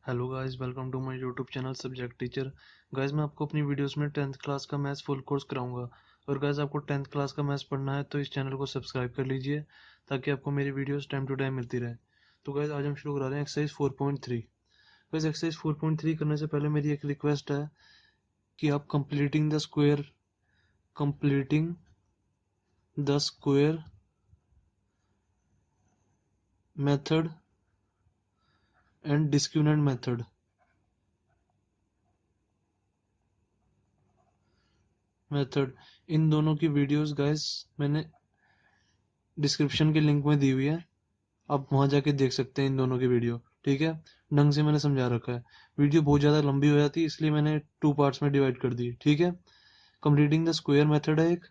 Hello guys, welcome to my YouTube channel subject teacher. Guys, मैं आपको अपनी videos में 10th क्लास का मैथ्स फुल कोर्स कराऊंगा। और गाइस, आपको 10th क्लास का मैथ्स पढ़ना है तो इस चैनल को सब्सक्राइब कर लीजिए ताकि आपको मेरी वीडियोस टाइम टू टाइम मिलती रहे। तो गाइस, आज हम शुरू करा रहे हैं एक्सरसाइज 4.3। गाइस, एक्सरसाइज 4.3 करने से पहले मेरी एक रिक्वेस्ट है कि आप completing the square method and discriminant method in दोनों की वीडियोस गाइस मैंने डिस्क्रिप्शन के लिंक में दी हुई है। आप वहां जाके देख सकते हैं इन दोनों की वीडियो। ठीक है, ढंग से मैंने समझा रखा है। वीडियो बहुत ज़्यादा लंबी हो जाती है इसलिए मैंने 2 पार्ट्स में डिवाइड कर दी। ठीक है, कंप्लीटिंग द स्क्वायर मेथड है एक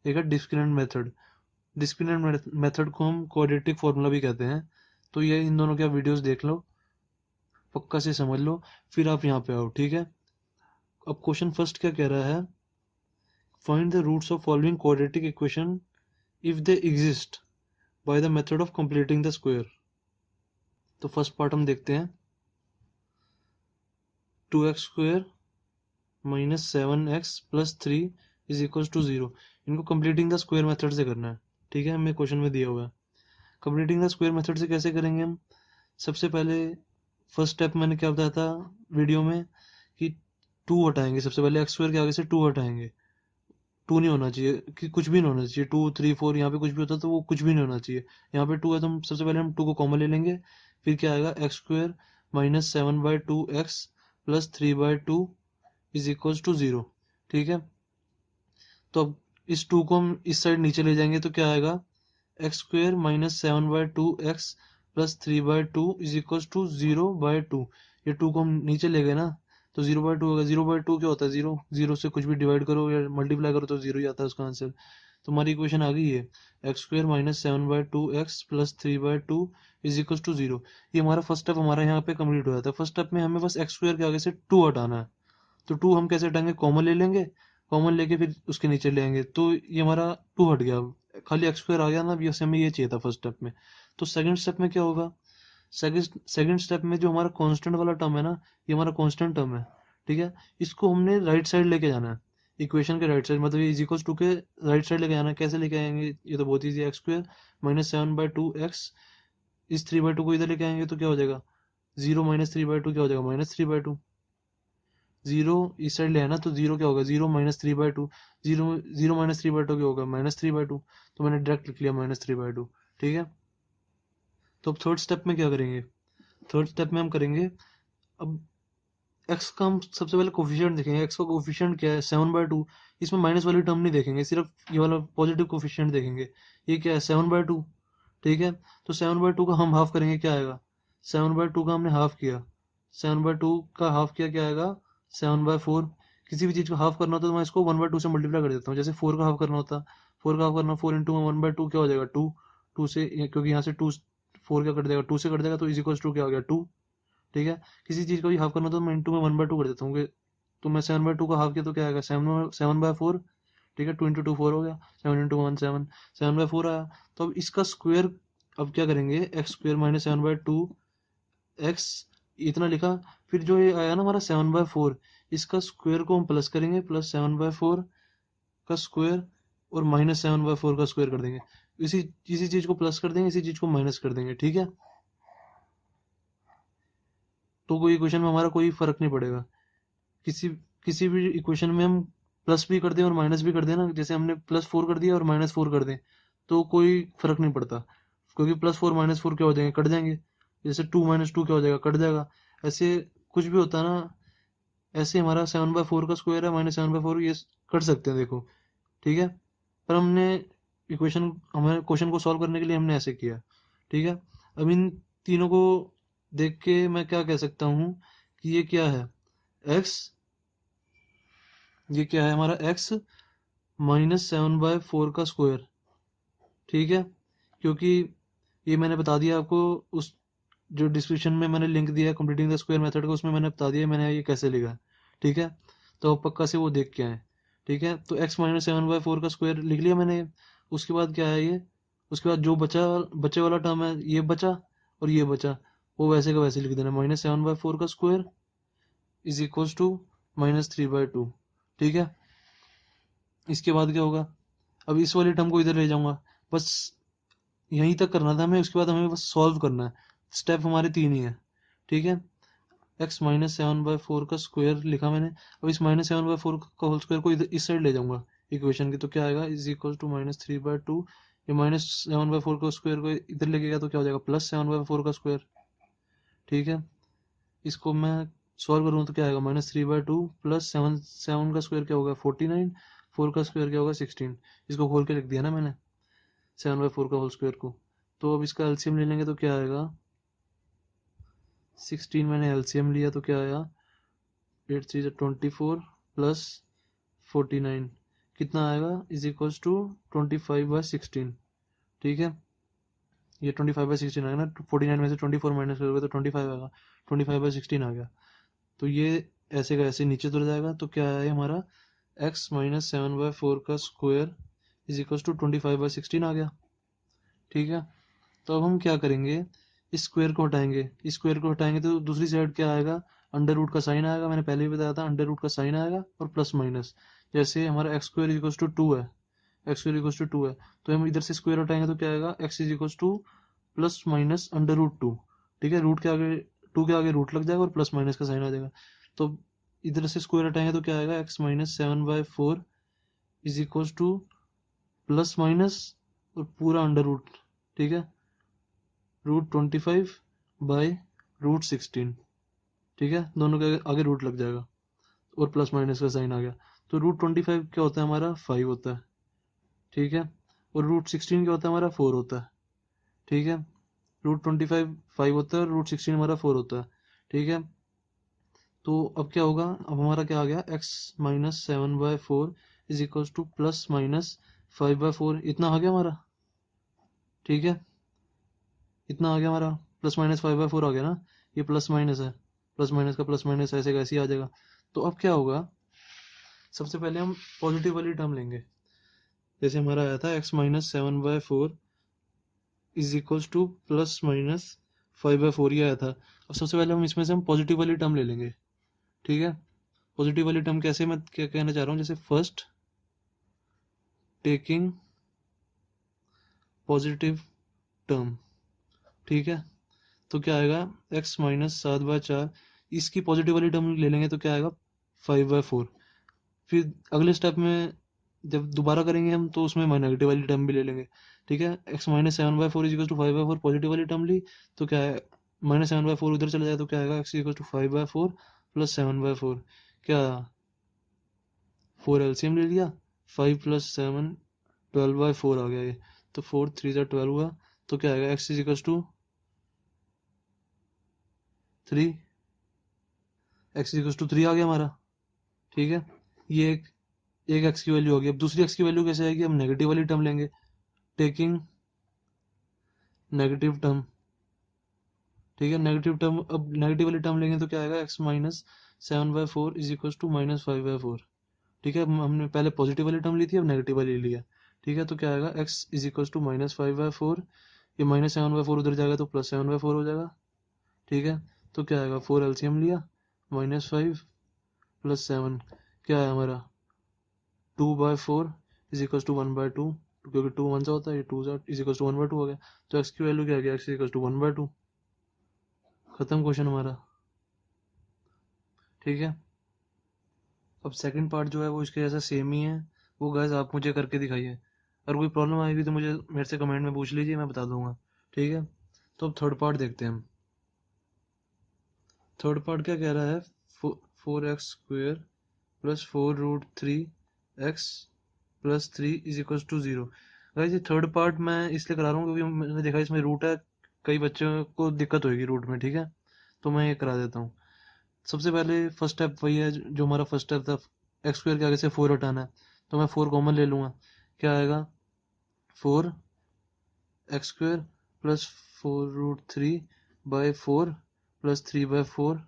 है डिस्क्रिमिनेंट मेथड। डिस्क्रिमिनेंट मेथड को हम क्वाड्रेटिक फॉर्मूला भी कहते हैं। तो ये इन दोनों की आप वीडियोस देख लो, पक्का से समझ लो, फिर आप यहाँ पे आओ। ठीक है, अब क्वेश्चन फर्स्ट क्या कह रहा है, find the roots of following quadratic equation if they exist by the method of completing the square. तो फर्स्ट पार्ट हम देखते हैं, 2x² minus 7x+3 is equal to 0। इनको कंप्लीटिंग द स्क्वायर मेथड से करना है। ठीक है, हमें क्वेश्चन में दिया हुआ है। कंप्लीटिंग द स्क्वायर मेथड से कैसे करेंगे हम, सबसे पहले फर्स्ट स्टेप मैंने क्या बताया था वीडियो में कि 2 हटाएंगे। सबसे पहले x² के आगे से 2 हटाएंगे। 2 नहीं होना चाहिए, कि कुछ भी नहीं होना चाहिए। 2 3 4 यहाँ पे कुछ भी होता तो वो कुछ भी नहीं होना चाहिए। यहाँ पे 2 है तो हम सबसे पहले हम 2 को कॉमन ले लेंगे। फिर क्या आएगा, x² minus 7/2x plus 3/2 is equal to 0। ठीक है, तो अब इस 2 को हम इस साइड नीचे ले जाएंगे तो क्या आएगा, x² minus 7/2x plus 3/2 is equal to 0/2। ये 2 को हम नीचे ले गए ना, तो 0/2 होगा। 0/2 क्या होता है, 0। 0 से कुछ भी डिवाइड करो या मल्टीप्लाई करो तो 0 ही आता है उसका आंसर। तो हमारी इक्वेशन आ गई है, x² minus 7/2x plus 3/2 is equal to 0। ये हमारा फर्स्ट स्टेप हमारा यहाँ पे कंप्लीट हो जाता है। फर्स्ट स्टेप में हमें बस x² के आगे से 2 हटाना है। तो 2 हम कैसे हटाएंगे, कॉमन ले लेंगे। कॉमन लेके फिर उसके नीचे ले आएंगे तो ये हमारा 2 हट गया, खाली x² आ गया ना। अभी हमें ये चाहिए था फर्स्ट स्टेप में। तो सेकंड स्टेप में क्या होगा, सेकंड स्टेप में जो हमारा कांस्टेंट वाला टर्म है ना, ये हमारा कांस्टेंट टर्म है। ठीक है, इसको हमने राइट साइड लेके जाना है, इक्वेशन के राइट साइड, मतलब ये इज इक्वल टू के राइट साइड लेके जाना है। कैसे लेके आएंगे, ये तो बहुत ईजी है। x² माइनस 7/2x, इस 3/2 को इधर लेके आएंगे तो क्या हो जाएगा, 0 माइनस 3/2 क्या हो जाएगा, -3/2। 0 इस साइड ले आना तो 0 क्या होगा, 0 माइनस 3/2। 0 0 माइनस 3/2 क्या होगा, -3/2। तो मैंने डायरेक्ट लिख लिया -3/2। ठीक है, तो अब थर्ड स्टेप में क्या करेंगे, थर्ड स्टेप में हम करेंगे, अब x का हम सबसे पहले कोफिशिएंट देखेंगे। x का कोफिशिएंट क्या है, 7/2। इसमें माइनस वाली टर्म नहीं देखेंगे, सिर्फ ये वाला पॉजिटिव कोफिशिएंट देखेंगे। ये क्या है, 7/2। ठीक है, तो 7/2 का हम हाफ करेंगे, क्या आएगा, 7/2 का हमने हाफ किया, 7/2 का हाफ किया, क्या आएगा, 7/4। किसी भी चीज को हाफ करना होता है तो मैं इसको 1/2 से मल्टीप्लाई कर देता हूँ। जैसे 4 का हाफ करना होता, 4 का हाफ करना, 4 इंटू 1/2 क्या हो जाएगा, 2। 2 से, क्योंकि यहाँ से 2, 4 क्या कट जाएगा, 2 से कट जाएगा तो इज इक्वल टू क्या हो गया, 2। ठीक है, किसी चीज को भी हाफ करना तो मैं इंटू में 1/2 कर देता हूँ। तो मैं 7/2 का हाफ किया तो क्या आएगा, 7/4। ठीक है, 2 इंटू 2 4 हो गया, 7 इंटू 1 7, 7/4 आया। तो अब इसका स्क्वायर, अब क्या करेंगे, x² माइनस 7/2x इतना लिखा। फिर जो ये आया ना हमारा 7/4, इसका स्क्वायर को हम प्लस करेंगे, प्लस 7/4 का स्क्वायर और माइनस 7/4 का स्क्वायर कर देंगे। इसी इसी चीज को प्लस कर देंगे, इसी चीज को माइनस कर देंगे। ठीक है, तो कोई इक्वेशन में हमारा कोई फर्क नहीं पड़ेगा। किसी किसी भी इक्वेशन में हम प्लस भी कर दें और माइनस भी कर दें ना, जैसे हमने +4 कर दिया और -4 कर दें तो कोई फर्क नहीं पड़ता, क्योंकि +4 -4 क्या हो जाएंगे, कट जाएंगे। जैसे 2 - 2 क्या हो जाएगा, कट जाएगा। ऐसे कुछ भी होता है ना, ऐसे हमारा 7/4 का स्क्वायर है, -7/4, ये कर सकते हैं देखो। ठीक है, पर हमने हमारे क्वेश्चन को सॉल्व करने के लिए हमने ऐसे किया। ठीक है, अब इन तीनों को देख के मैं क्या कह सकता हूँ कि ये क्या है, x, ये क्या है हमारा x माइनस 7/4 का स्क्वायर। ठीक है, क्योंकि ये मैंने बता दिया आपको, उस जो डिस्क्रिप्शन में मैंने लिंक दिया है कंप्लीटिंग द स्क्वायर मेथड का, उसमें मैंने बता दिया मैंने ये कैसे लिखा है। ठीक है, तो आप पक्का से वो देख के आए। ठीक है, तो x माइनस 7/4 का स्क्वायर लिख लिया मैंने। उसके बाद क्या है ये, उसके बाद जो बचा, बचे वाला टर्म है, ये बचा और ये बचा, वो वैसे का वैसे लिख देना, -7/4 का स्क्वायर इज इक्वल्स टू -3/2। ठीक है, इसके बाद क्या होगा, अब इस वाले टर्म को इधर ले जाऊंगा, बस यहीं तक करना था हमें, उसके बाद हमें बस सॉल्व करना है। स्टेप हमारे 3 ही है। ठीक है, x-7/4 का स्क्वायर लिखा मैंने। अब इस -7/4 का होल स्क्वायर को इस साइड ले जाऊंगा इक्वेशन की, तो क्या आएगा, इज इक्वल टू -3/2। ये -7/4 का स्क्वायर को इधर लेके गया तो क्या हो जाएगा, +7/4 का स्क्वायर। ठीक है, इसको मैं सॉल्व करूँ तो क्या आएगा, -3/2 प्लस 7 का स्क्वायर क्या होगा 49, 4 का स्क्वायर क्या होगा 16। इसको खोल के लिख दिया ना मैंने 7/4 का होल स्क्वायर को। तो अब इसका एलसीएम ले लेंगे तो क्या आएगा, 16 मैंने एलसीएम लिया तो क्या आया, 8 3 24 प्लस 49 कितना आएगा, इज इक्वल्स टू 25/16। ठीक है, ये 25/16 आएगा ना, 49 में से 24 माइनस करोगे तो 25 आएगा, 25/16 आ गया। तो ये ऐसे का ऐसे नीचे उतर जाएगा, तो क्या है हमारा x-7/4 का स्क्वायर इज इक्वल्स टू 25/16 आ गया। ठीक है, तो अब हम क्या करेंगे, इस स्क्वायर को हटाएंगे, इस स्क्वायर को हटाएंगे तो दूसरी साइड क्या आएगा, अंडर रूट का साइन आएगा, मैंने पहले भी बताया था अंडर रूट का साइन आएगा और प्लस माइनस। जैसे हमारा एक्स स्क्वायर इक्वल्स टू 2 है, एक्स स्क्वायर इक्वल्स टू 2 है, तो हम इधर से स्क्वायर हटाएंगे तो क्या आएगा, x is equals to plus minus under root 2। ठीक है, रूट के आगे 2 के आगे रूट लग जाएगा और प्लस माइनस का साइन आ जाएगा। तो इधर से स्क्वायर हटाएंगे तो क्या आएगा, x-7/4 is equals to plus minus और पूरा अंडर रूट। ठीक है, √25/√16। ठीक है, दोनों के आगे रूट लग जाएगा और प्लस माइनस का साइन आ गया। तो √25 क्या होता है हमारा 5 होता है। ठीक है, और √16 क्या होता है हमारा 4 होता है। ठीक है, √25 5 होता है और √16 हमारा 4 होता है। ठीक है, तो अब क्या होगा, अब हमारा क्या आ गया, x-7/4 इज इक्वल टू +-5/4 इतना आ गया हमारा। ठीक है, इतना आ गया हमारा, +-5/4 आ गया ना, ये प्लस माइनस है, प्लस माइनस का प्लस माइनस ऐसे कैसे आ जाएगा। तो अब क्या होगा, सबसे पहले हम पॉजिटिव वाली टर्म लेंगे। जैसे हमारा आया था x-7/4 इज इक्वल्स टू +-5/4 ही आया था। अब सबसे पहले हम इसमें से हम पॉजिटिव वाली टर्म ले लेंगे। ठीक है, पॉजिटिव वाली टर्म कैसे, मैं क्या कहना चाह रहा हूँ, जैसे फर्स्ट टेकिंग पॉजिटिव टर्म। ठीक है, तो क्या आएगा, x-7/4 इसकी पॉजिटिव वाली टर्म ले लेंगे तो क्या आएगा 5/4। फिर अगले स्टेप में जब दोबारा करेंगे हम तो उसमें नेगेटिव वाली टर्म भी ले लेंगे। ठीक है, x-7/4 is equal to 5/4 positive वाली टर्म ली, तो क्या है, -7/4 उधर चला जाए तो क्या आएगा, x इक्वल टू 5/4 प्लस 7/4। क्या 4 एलसीएम ले लिया, 5 + 7 12/4 आ गया ये, तो 4 3 12 हुआ, तो क्या आएगा, x is equal to 3, x is equal to 3 आ गया हमारा। ठीक है, ये एक x की वैल्यू होगी। अब दूसरी x की वैल्यू कैसे आएगी, हम नेगेटिव वाली टर्म लेंगे, टेकिंग नेगेटिव टर्म। ठीक है, नेगेटिव टर्म, अब नेगेटिव वाली टर्म लेंगे तो क्या आएगा, x-7/4 इज इक्वल टू -5/4। ठीक है, हमने पहले पॉजिटिव वाली टर्म ली थी, अब नेगेटिव वाली लिया। ठीक है, तो क्या आएगा, x इज इक्वल टू -5/4, ये -7/4 उधर जाएगा तो +7/4 हो जाएगा। ठीक है, तो क्या आएगा, 4 एलसीएम लिया, -5 + 7 क्या है हमारा 2/4 इज इक्वल टू 1/2, क्योंकि 2 1 सा होता है, ये 2 इज इक्वल टू 1/2 हो गया। तो x की वैल्यू क्या आ गया, x इज इक्वल टू 1/2। खत्म क्वेश्चन हमारा। ठीक है, अब सेकंड पार्ट जो है वो इसके जैसा सेम ही है, वो गाइस आप मुझे करके दिखाइए। अगर कोई प्रॉब्लम आएगी तो मुझे मेरे से कमेंट में पूछ लीजिए, मैं बता दूंगा। ठीक है, तो अब थर्ड पार्ट देखते हैं हम। थर्ड पार्ट क्या कह रहा है, 4x² plus 4√3x plus 3 is equal to 0। Guys ये थर्ड पार्ट मैं इसलिए करा रहा हूँ क्योंकि मैंने देखा इसमें रूट है, कई बच्चों को दिक्कत होगी रूट में। ठीक है, तो मैं ये करा देता हूँ। सबसे पहले फर्स्ट स्टेप वही है जो हमारा फर्स्ट स्टेप था, x² के आगे से 4 हटाना है, तो मैं 4 कॉमन ले लूँगा। क्या आएगा, 4x² plus 4√3/4 plus 3/4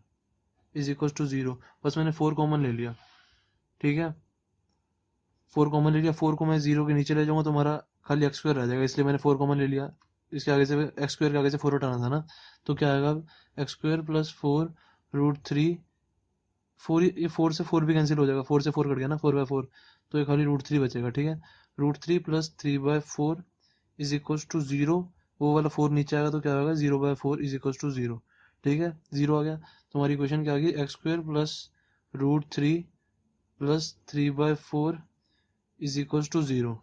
is equal to 0। बस मैंने 4 कॉमन ले लिया। ठीक है, 4 कॉमन ले लिया, 4 को मैं 0 के नीचे ले जाऊंगा तो हमारा खाली x² रह जाएगा, इसलिए मैंने 4 कॉमन ले लिया। इसके आगे से एक्स स्क्वायर के आगे से 4 हटाना था ना, तो क्या आएगा एक्स स्क्वायर प्लस 4√3। 4 से 4 भी कैंसिल हो जाएगा, 4 से 4 कट गया ना, 4/4, तो ये खाली √3 बचेगा। ठीक है, √3 प्लस 3/4 इज इक्वल टू 0। वो वाला 4 नीचे आएगा तो क्या होगा 0/4 इज इक्वल टू 0। ठीक है, 0 आ गया तो हमारी इक्वेशन क्या आ गई, x square plus √3 plus 3/4 is equal to 0।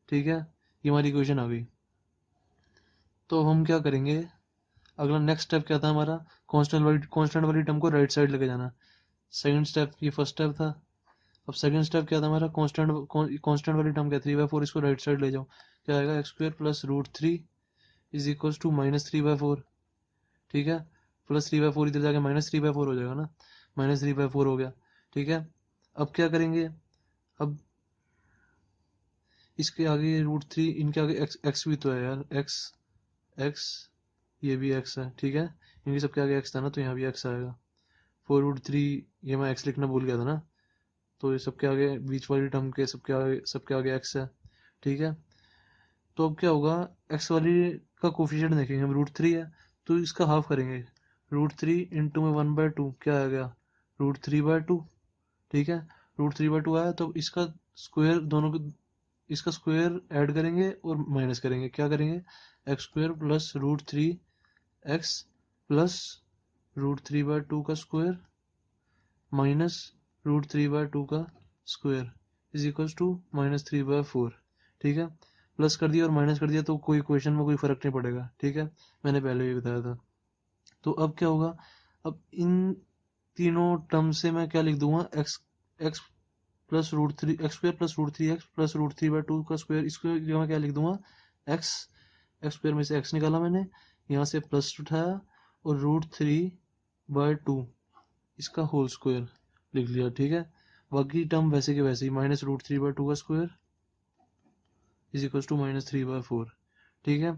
ठीक है, ये हमारी इक्वेशन आ गई। तो हम क्या करेंगे, अगला नेक्स्ट स्टेप क्या था हमारा, कांस्टेंट वाली टर्म को राइट साइड लेके जाना। सेकंड स्टेप, ये फर्स्ट स्टेप था। अब सेकंड स्टेप क्या था हमारा, कांस्टेंट वाली टर्म क्या 3/4, इसको राइट साइड ले जाओ, क्या आएगा x square plus √3 is equal to -3/4। ठीक है, प्लस 3/4 इधर जाके -3/4 हो जाएगा ना, -3/4 हो गया। ठीक है, अब क्या करेंगे, अब इसके आगे √3, इनके आगे एक्स भी तो है यार, एक्स, ये भी एक्स है। ठीक है, इनके सबके आगे एक्स था ना, तो यहाँ भी एक्स आएगा। 4√3, ये मैं एक्स लिखना भूल गया था ना, तो ये सबके आगे बीच वाली टर्म के सबके आगे एक्स है। ठीक है, तो अब क्या होगा, एक्स वाली का कोफिशिएंट देखेंगे हम, √3 है तो इसका हाफ करेंगे, √3 इंटू में 1/2 क्या आ गया, √3/2। ठीक है, √3/2 आया तो इसका स्क्वायर, इसका स्क्वायर ऐड करेंगे और माइनस करेंगे, क्या करेंगे, x square plus √3 x plus √3/2 का स्क्वायर माइनस √3/2 का स्क्वायर इज इक्वल टू -3/4। ठीक है, प्लस कर दिया और माइनस कर दिया तो कोई इक्वेशन में कोई फर्क नहीं पड़ेगा। ठीक है, मैंने पहले भी बताया था। तो अब क्या होगा, अब इन तीनों टर्म से मैं क्या लिख दूंगा, x x plus √3 x square plus √3 x plus √3/2 का स्क्वायर, इसको जगह मैं क्या लिख दूंगा, एक्स एक्स स्क्वायर में से एक्स निकाला मैंने, यहाँ से प्लस उठाया और √3/2 इसका होल स्क्वायर लिख लिया। ठीक है, बाकी टर्म वैसे के वैसे ही, -√3/2 का स्क्वायर इज इक्वल टू -3/4। ठीक है,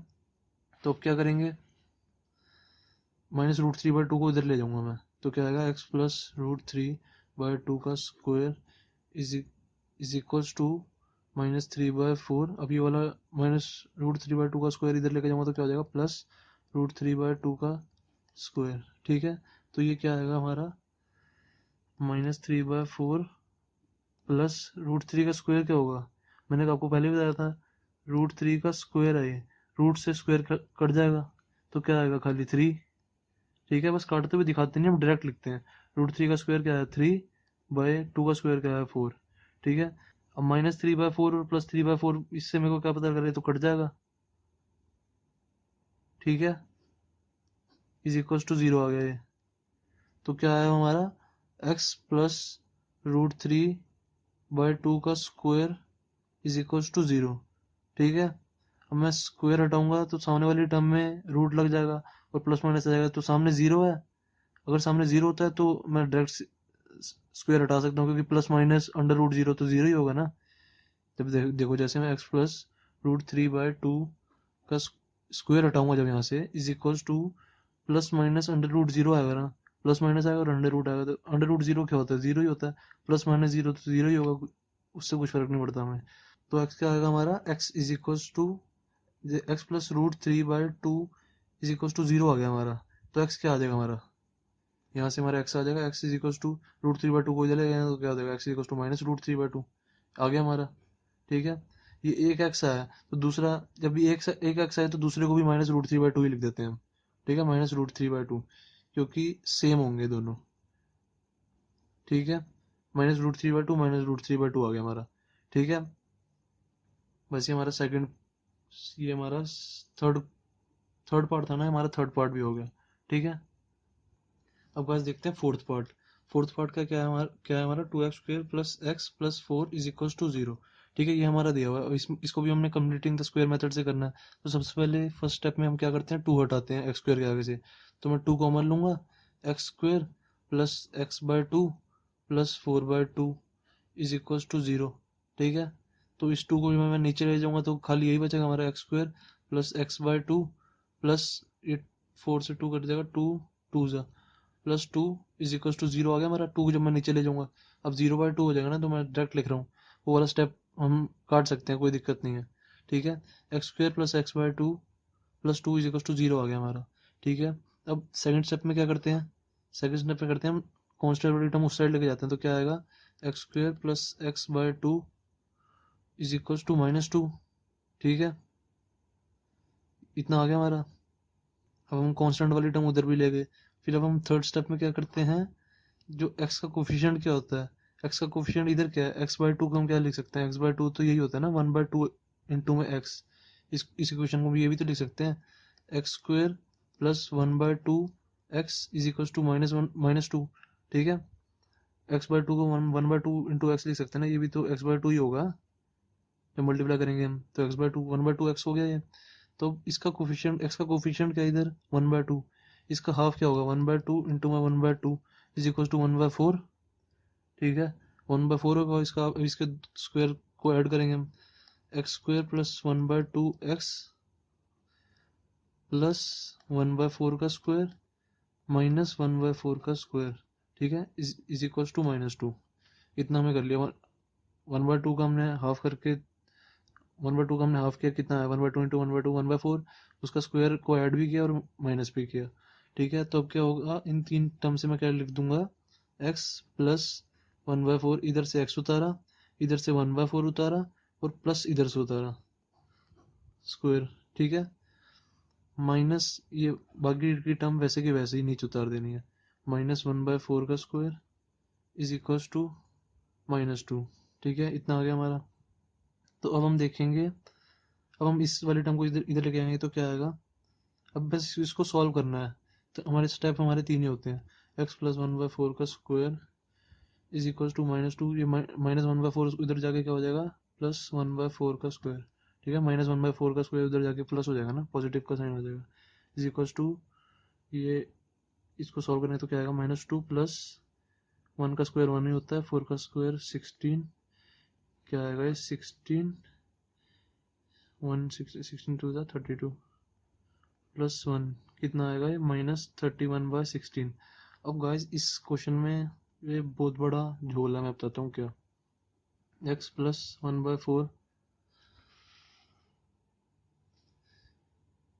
तो अब क्या करेंगे, -√3/2 को इधर ले जाऊंगा मैं, तो क्या आएगा एक्स प्लस √3/2 का स्क्वायर इज इक्वल टू -3/4। अब ये वाला -√3/2 का स्क्वायर इधर लेके जाऊंगा तो क्या हो जाएगा, प्लस √3/2 का स्क्वायर। ठीक है, तो ये क्या आएगा हमारा, -3/4 प्लस √3 का स्क्वायर क्या होगा, मैंने आपको पहले भी बताया था, √3 का स्क्वायर है ये, रूट से स्क्वायर कट जाएगा तो क्या आएगा, खाली 3। ठीक है, बस काटते हुए दिखाते नहीं, हम डायरेक्ट लिखते हैं। √3 का स्क्वायर क्या है 3/2 का स्क्वायर क्या है 4। ठीक है, अब -3/4 और +3/4, इससे मेरे को क्या पता करे, तो कट जाएगा। ठीक है, इज इक्वल टू 0 आ गया ये, तो क्या है हमारा, एक्स प्लस √3/2 का स्क्वायर इज इक्वल टू 0। ठीक है, अब मैं स्क्वायर हटाऊंगा तो सामने वाली टर्म में रूट लग जाएगा और प्लस माइनस आ जाएगा, तो सामने 0 है, अगर सामने 0 होता है तो मैं डायरेक्ट स्क्वायर हटा सकता हूँ, क्योंकि प्लस माइनस √0 तो 0 ही होगा ना। जब देखो जैसे मैं एक्स प्लस √3/2 का स्क्वायर हटाऊंगा जब यहाँ से, is equal to plus minus √0 आएगा ना, प्लस माइनस आएगा और अंडर रूट आएगा, तो √0 क्या होता है, 0 ही होता है, प्लस माइनस 0 तो 0 ही होगा, उससे कुछ फर्क नहीं पड़ता हमें। तो एक्स क्या आएगा हमारा, x is equal to x plus √3/2 is equal to 0 आ गया हमारा। तो एक्स क्या आ जाएगा हमारा, यहाँ से हमारा एक्स आ जाएगा, एक्स इज इक्वल टू √3/2 को इधर ले जाएगा तो क्या हो जाएगा, एक्स इज इक्वल टू -√3/2 आ गया हमारा। ठीक है, ये एक एक्स आया तो दूसरा, जब भी एक एक्स आए तो दूसरे को भी -√3/2 ही लिख देते हैं हम। ठीक है, -√3/2, क्योंकि सेम होंगे दोनों। ठीक है, -√3/2 -√3/2 आ गया हमारा। ठीक है, बस ये हमारा सेकंड, ये हमारा थर्ड थर्ड पार्ट था ना, हमारा थर्ड पार्ट भी हो गया। ठीक है, अब बस देखते हैं फोर्थ पार्ट। फोर्थ पार्ट का क्या है हमारा 2x² plus x plus 4 is equal to 0। ठीक है, ये हमारा दिया हुआ है, इसको भी हमने कंप्लीटिंग द स्क्वायर मेथड से करना है। तो सबसे पहले फर्स्ट स्टेप में हम क्या करते हैं, 2 हटाते हैं x² के आगे से, तो मैं 2 कॉमन लूंगा, x² plus x/2 plus 4/2 is equal to 0। ठीक है, तो इस 2 को भी मैं नीचे ले जाऊंगा तो खाली यही बचेगा हमारा x² प्लस x/2 प्लस 4 से 2 कट जाएगा, 2 जा +2 इज इक्वल टू 0 आ गया हमारा। 2 को जब मैं नीचे ले जाऊंगा, अब 0/2 हो जाएगा ना, तो मैं डायरेक्ट लिख रहा हूँ, वो वाला स्टेप हम काट सकते हैं, कोई दिक्कत नहीं है। ठीक है, x² plus x/2 plus 2 is equal to 0 आ गया हमारा। ठीक है, अब सेकंड स्टेप में क्या करते हैं, सेकंड स्टेप में करते हैं हम कॉन्स्टेंट वाली टर्म उस साइड लेके जाते हैं, तो क्या आएगा x square plus x by 2 is equal to -2। ठीक है, इतना आ गया हमारा। अब हम कांस्टेंट वाली टर्म उधर भी ले गए। फिर अब हम थर्ड स्टेप में क्या करते हैं, जो एक्स का कोफिशिएंट क्या होता है, एक्स का कोफिशिएंट इधर क्या है, एक्स बाय 2 को हम क्या लिख सकते हैं, एक्स बाय 2 तो यही होता है ना 1/2 इंटू में एक्स। इस इक्वेशन को भी ये भी तो लिख सकते हैं, x square plus 1/2 x is equal to -2। ठीक है, एक्स बाय 2 को 1/2 इंटू एक्स लिख सकते हैं ना, ये भी तो एक्स बाय 2 ही होगा जब मल्टीप्लाई करेंगे हम, तो एक्स बाय 2 1/2 एक्स हो गया ये। तो इसका कोफिशिएंट, एक्स का कोफिशिएंट क्या है इधर 1/2, इसका हाफ क्या होगा 1/2 इंटू में 1/2 इज इक्वल टू 1/4। ठीक है, 1/4 होगा इसका, अब इसके स्क्वायर को ऐड करेंगे हम, x square plus 1/2 x plus 1/4 का स्क्वायर माइनस 1/4 का स्क्वायर। ठीक है, इज इक्वल टू -2। इतना हमने कर लिया। 1/2 का हमने हाफ करके, 1/2 का हमने हाफ किया, कितना है 1/2 इंटू 1/2 1/4, उसका स्क्वायर को ऐड भी किया और माइनस भी किया। ठीक है, तो अब क्या होगा, इन तीन टर्म से मैं क्या लिख दूंगा, x प्लस 1/4, इधर से x उतारा, इधर से 1/4 उतारा और प्लस इधर से उतारा स्क्वायर। ठीक है, माइनस ये बाकी की टर्म वैसे की वैसे ही नीचे उतार देनी है, -1/4 का स्क्वायर इज इक्वल टू -2। ठीक है, इतना आ गया हमारा। तो अब हम देखेंगे, अब हम इस वाले टर्म को इधर इधर लेके आएंगे तो क्या आएगा, अब बस इसको सॉल्व करना है। तो हमारे स्टेप हमारे तीन ही होते हैं, एक्स प्लस 1/4 का स्क्वायर इज इक्वल टू -2, ये -1/4 उधर जाके क्या हो जाएगा +1/4 का स्क्वायर। ठीक है, -1/4 का स्क्वायर उधर जाके प्लस हो जाएगा ना, पॉजिटिव का साइन हो जाएगा, इज इक्वल टू ये, इसको सॉल्व करने तो क्या आएगा -2 प्लस 1 का स्क्वायर 1 ही होता है, 4 का स्क्वायर 16, क्या आएगा ये 16, 16 2 32 प्लस 1 कितना आएगा ये -31/16। अब गाइस इस क्वेश्चन में ये बहुत बड़ा झोल है, मैं बताता हूँ क्या। x प्लस 1/4,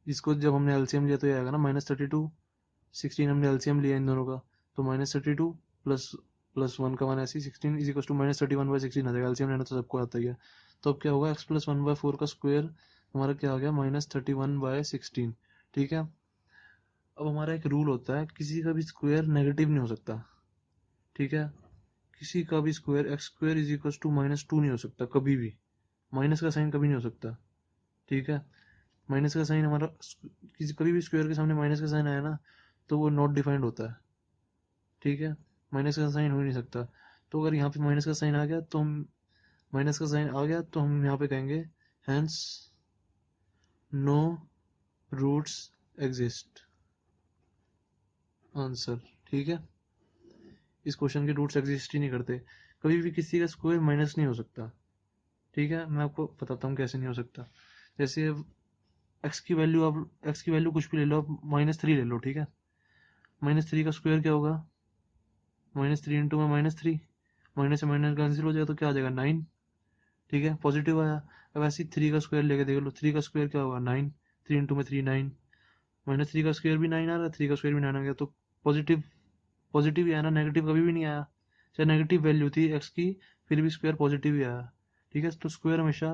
इसको जब हमने एलसीएम लिया तो ये आएगा ना -32, 16 हमने एलसीएम लिया इन दोनों का, तो -32 प्लस प्लस 1 का 1 ऐसे 16 इज इक्वल टू -31/16 आ जाएगा, एलसीएम लेना तो सबको आता ही है। तो अब क्या होगा, x प्लस 1/4 का स्क्वायर हमारा क्या आ गया -31/16। ठीक है, अब हमारा एक रूल होता है, किसी का भी स्क्वायर नेगेटिव नहीं हो सकता। ठीक है, किसी का भी square x square is equal to -2 नहीं हो सकता कभी भी, माइनस का साइन कभी नहीं हो सकता। ठीक है, माइनस का साइन हमारा, किसी कभी भी स्क्वायर के सामने माइनस का साइन आया ना तो वो नॉट डिफाइंड होता है। ठीक है, माइनस का साइन हो ही नहीं सकता। तो अगर यहाँ पे माइनस का साइन आ गया तो हम, माइनस का साइन आ गया तो हम यहाँ पे कहेंगे hence no roots exist answer. ठीक है, इस क्वेश्चन के रूट्स एग्जिस्ट ही नहीं करते, कभी भी किसी का स्क्वायर माइनस नहीं हो सकता। ठीक है, मैं आपको बताता हूँ कैसे नहीं हो सकता। जैसे एक्स की वैल्यू, आप एक्स की वैल्यू कुछ भी ले लो, आप -3 ले लो। ठीक है, -3 का स्क्वायर क्या होगा, -3 इंटू में -3, माइनस से माइनस कैंसिल हो जाएगा तो क्या आ जाएगा 9। ठीक है, पॉजिटिव आया। अब ऐसे 3 का स्क्वायर लेके देख लो, 3 का स्क्वायर क्या होगा 9, 3 इंटू में 3 9, -3 का स्क्वायर भी 9 आ रहा है, 3 का स्क्वायर भी 9 आ गया, तो पॉजिटिव, पॉजिटिव ही आया ना, नेगेटिव कभी भी नहीं आया। चाहे नेगेटिव वैल्यू थी एक्स की, फिर भी स्क्वायर पॉजिटिव ही आया। ठीक है, तो स्क्वायर हमेशा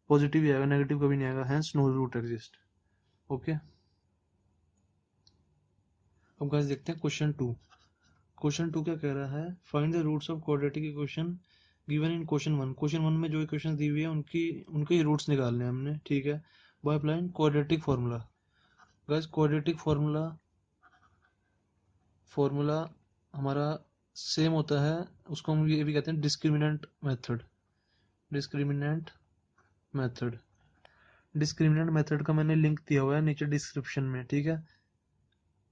पॉजिटिव ही आएगा, नेगेटिव कभी नहीं आएगा, hence no root exist. Okay, अब गाइस देखते हैं क्वेश्चन 2। क्वेश्चन 2 क्या कह रहा है, find the roots of quadratic equation given in question 1। Question 1 में जो इक्वेशन दी हुई है उनकी उनके ही रूट्स निकालने हैं हमने। ठीक है, by applying quadratic formula. Guys quadratic formula, formula हमारा सेम होता है, उसको हम ये भी कहते हैं discriminant method. Discriminant method, discriminant method का मैंने लिंक दिया हुआ है नीचे डिस्क्रिप्शन में। ठीक है,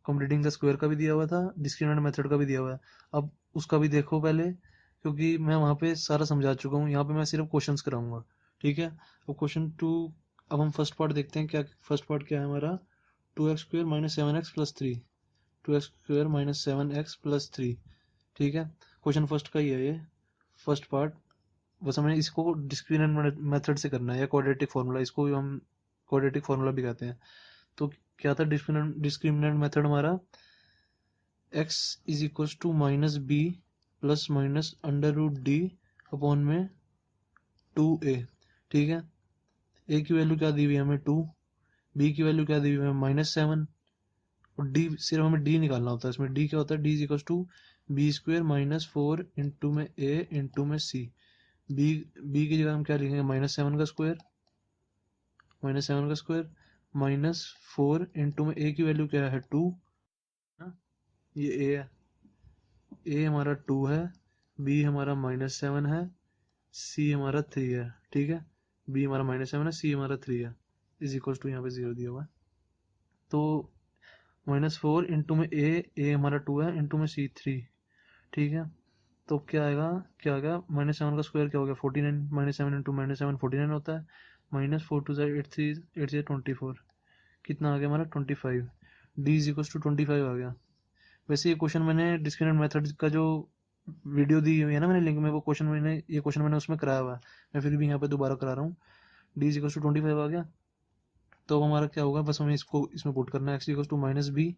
कंप्लीटिंग द स्क्वायर का भी दिया हुआ था, डिस्क्रिमिनेंट मेथड का भी दिया हुआ है। अब उसका भी देखो पहले, क्योंकि मैं वहाँ पे सारा समझा चुका हूँ, यहाँ पे मैं सिर्फ क्वेश्चंस कराऊंगा। ठीक है, अब क्वेश्चन 2, अब हम फर्स्ट पार्ट देखते हैं, क्या फर्स्ट पार्ट क्या है हमारा, 2x² - 7x + 3, 2x² - 7x + 3। ठीक है, क्वेश्चन फर्स्ट का ही है ये फर्स्ट पार्ट, बस हमें इसको डिस्क्रिमिनेंट मेथड से करना है या क्वाड्रेटिक फार्मूला, इसको भी हम क्वाड्रेटिक फॉर्मूला भी कहते हैं। तो क्या था डिस्क्रिमिनेंट मेथड हमारा, x is equal to minus b plus minus under root d upon में 2a। ठीक है, a की वैल्यू क्या दी हुई है हमें 2, b की वैल्यू क्या दी हुई है -7, और डी सिर्फ हमें डी निकालना होता है। इसमें डी क्या होता है, d is equal to b square -4 into में ए इंटू में सी। बी की जगह हम क्या लिखेंगे, -7 का स्क्वायर, -4 इंटू में ए की वैल्यू क्या है 2, ये ए है, ए हमारा 2 है, बी हमारा -7 है, सी हमारा 3 है। ठीक है, बी हमारा -7 है, सी हमारा 3 है, इज इक्वल टू यहाँ पे 0 दिया हुआ है। तो -4 इंटू में ए हमारा 2 है, इंटू में सी 3। ठीक है, तो क्या आएगा, -7 का स्क्वायर क्या हो गया 49, -7 इंटू -7 49 होता है, -4 टू 8 8 से 24, कितना आ गया हमारा 25। डी इज इक्वल टू 25 आ गया। वैसे ये क्वेश्चन मैंने डिस्क्रिमिनेंट मेथड का जो वीडियो दी हुई है ना मैंने लिंक में, वो क्वेश्चन मैंने उसमें कराया हुआ है, मैं फिर भी यहाँ पे दोबारा करा रहा हूँ। डी इज इक्वल टू 25 आ गया। तो हमारा क्या होगा, बस हमें इसको इसमें पुट करना है, x equal to -b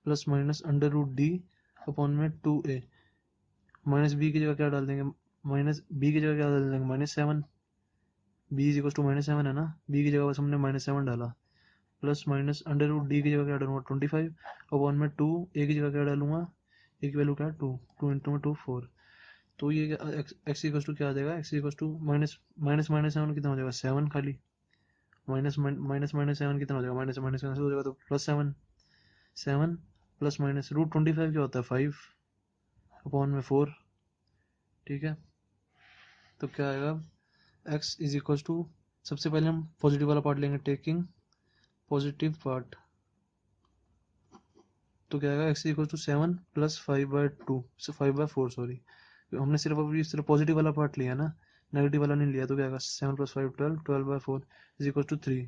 plus minus under root d upon में 2a। माइनस बी की जगह क्या डाल देंगे, -b की जगह क्या डाल देंगे -7, b इज इक्वल टू -7 है ना, b की जगह बस हमने -7 डाला, plus minus under root d की जगह क्या डालूंगा 25 अपॉन में 2, a की जगह क्या डालूंगा, a की वैल्यू क्या है 2, 2 इंटू में 2 4। तो ये एक्स इक्वल टू क्या आ जाएगा, x equal to minus minus minus 7 कितना हो जाएगा 7 खाली, माइनस माइनस माइनस 7 कितना हो जाएगा, माइनस माइनस हो जाएगा तो +7, 7 प्लस माइनस रूट 25 क्या होता है 5 अपॉन में 4। ठीक है, तो क्या आएगा, x इज इक्वल टू, सबसे पहले हम पॉजिटिव वाला पार्ट लेंगे, टेकिंग पॉजिटिव पार्ट, तो क्या आएगा, x is equal to 7 plus 5/2 5/4 sorry, हमने सिर्फ अभी सिर्फ पॉजिटिव वाला पार्ट लिया ना, नेगेटिव वाला नहीं लिया। तो क्या आएगा 7 + 5 12 12/4 इज इक्वल टू 3।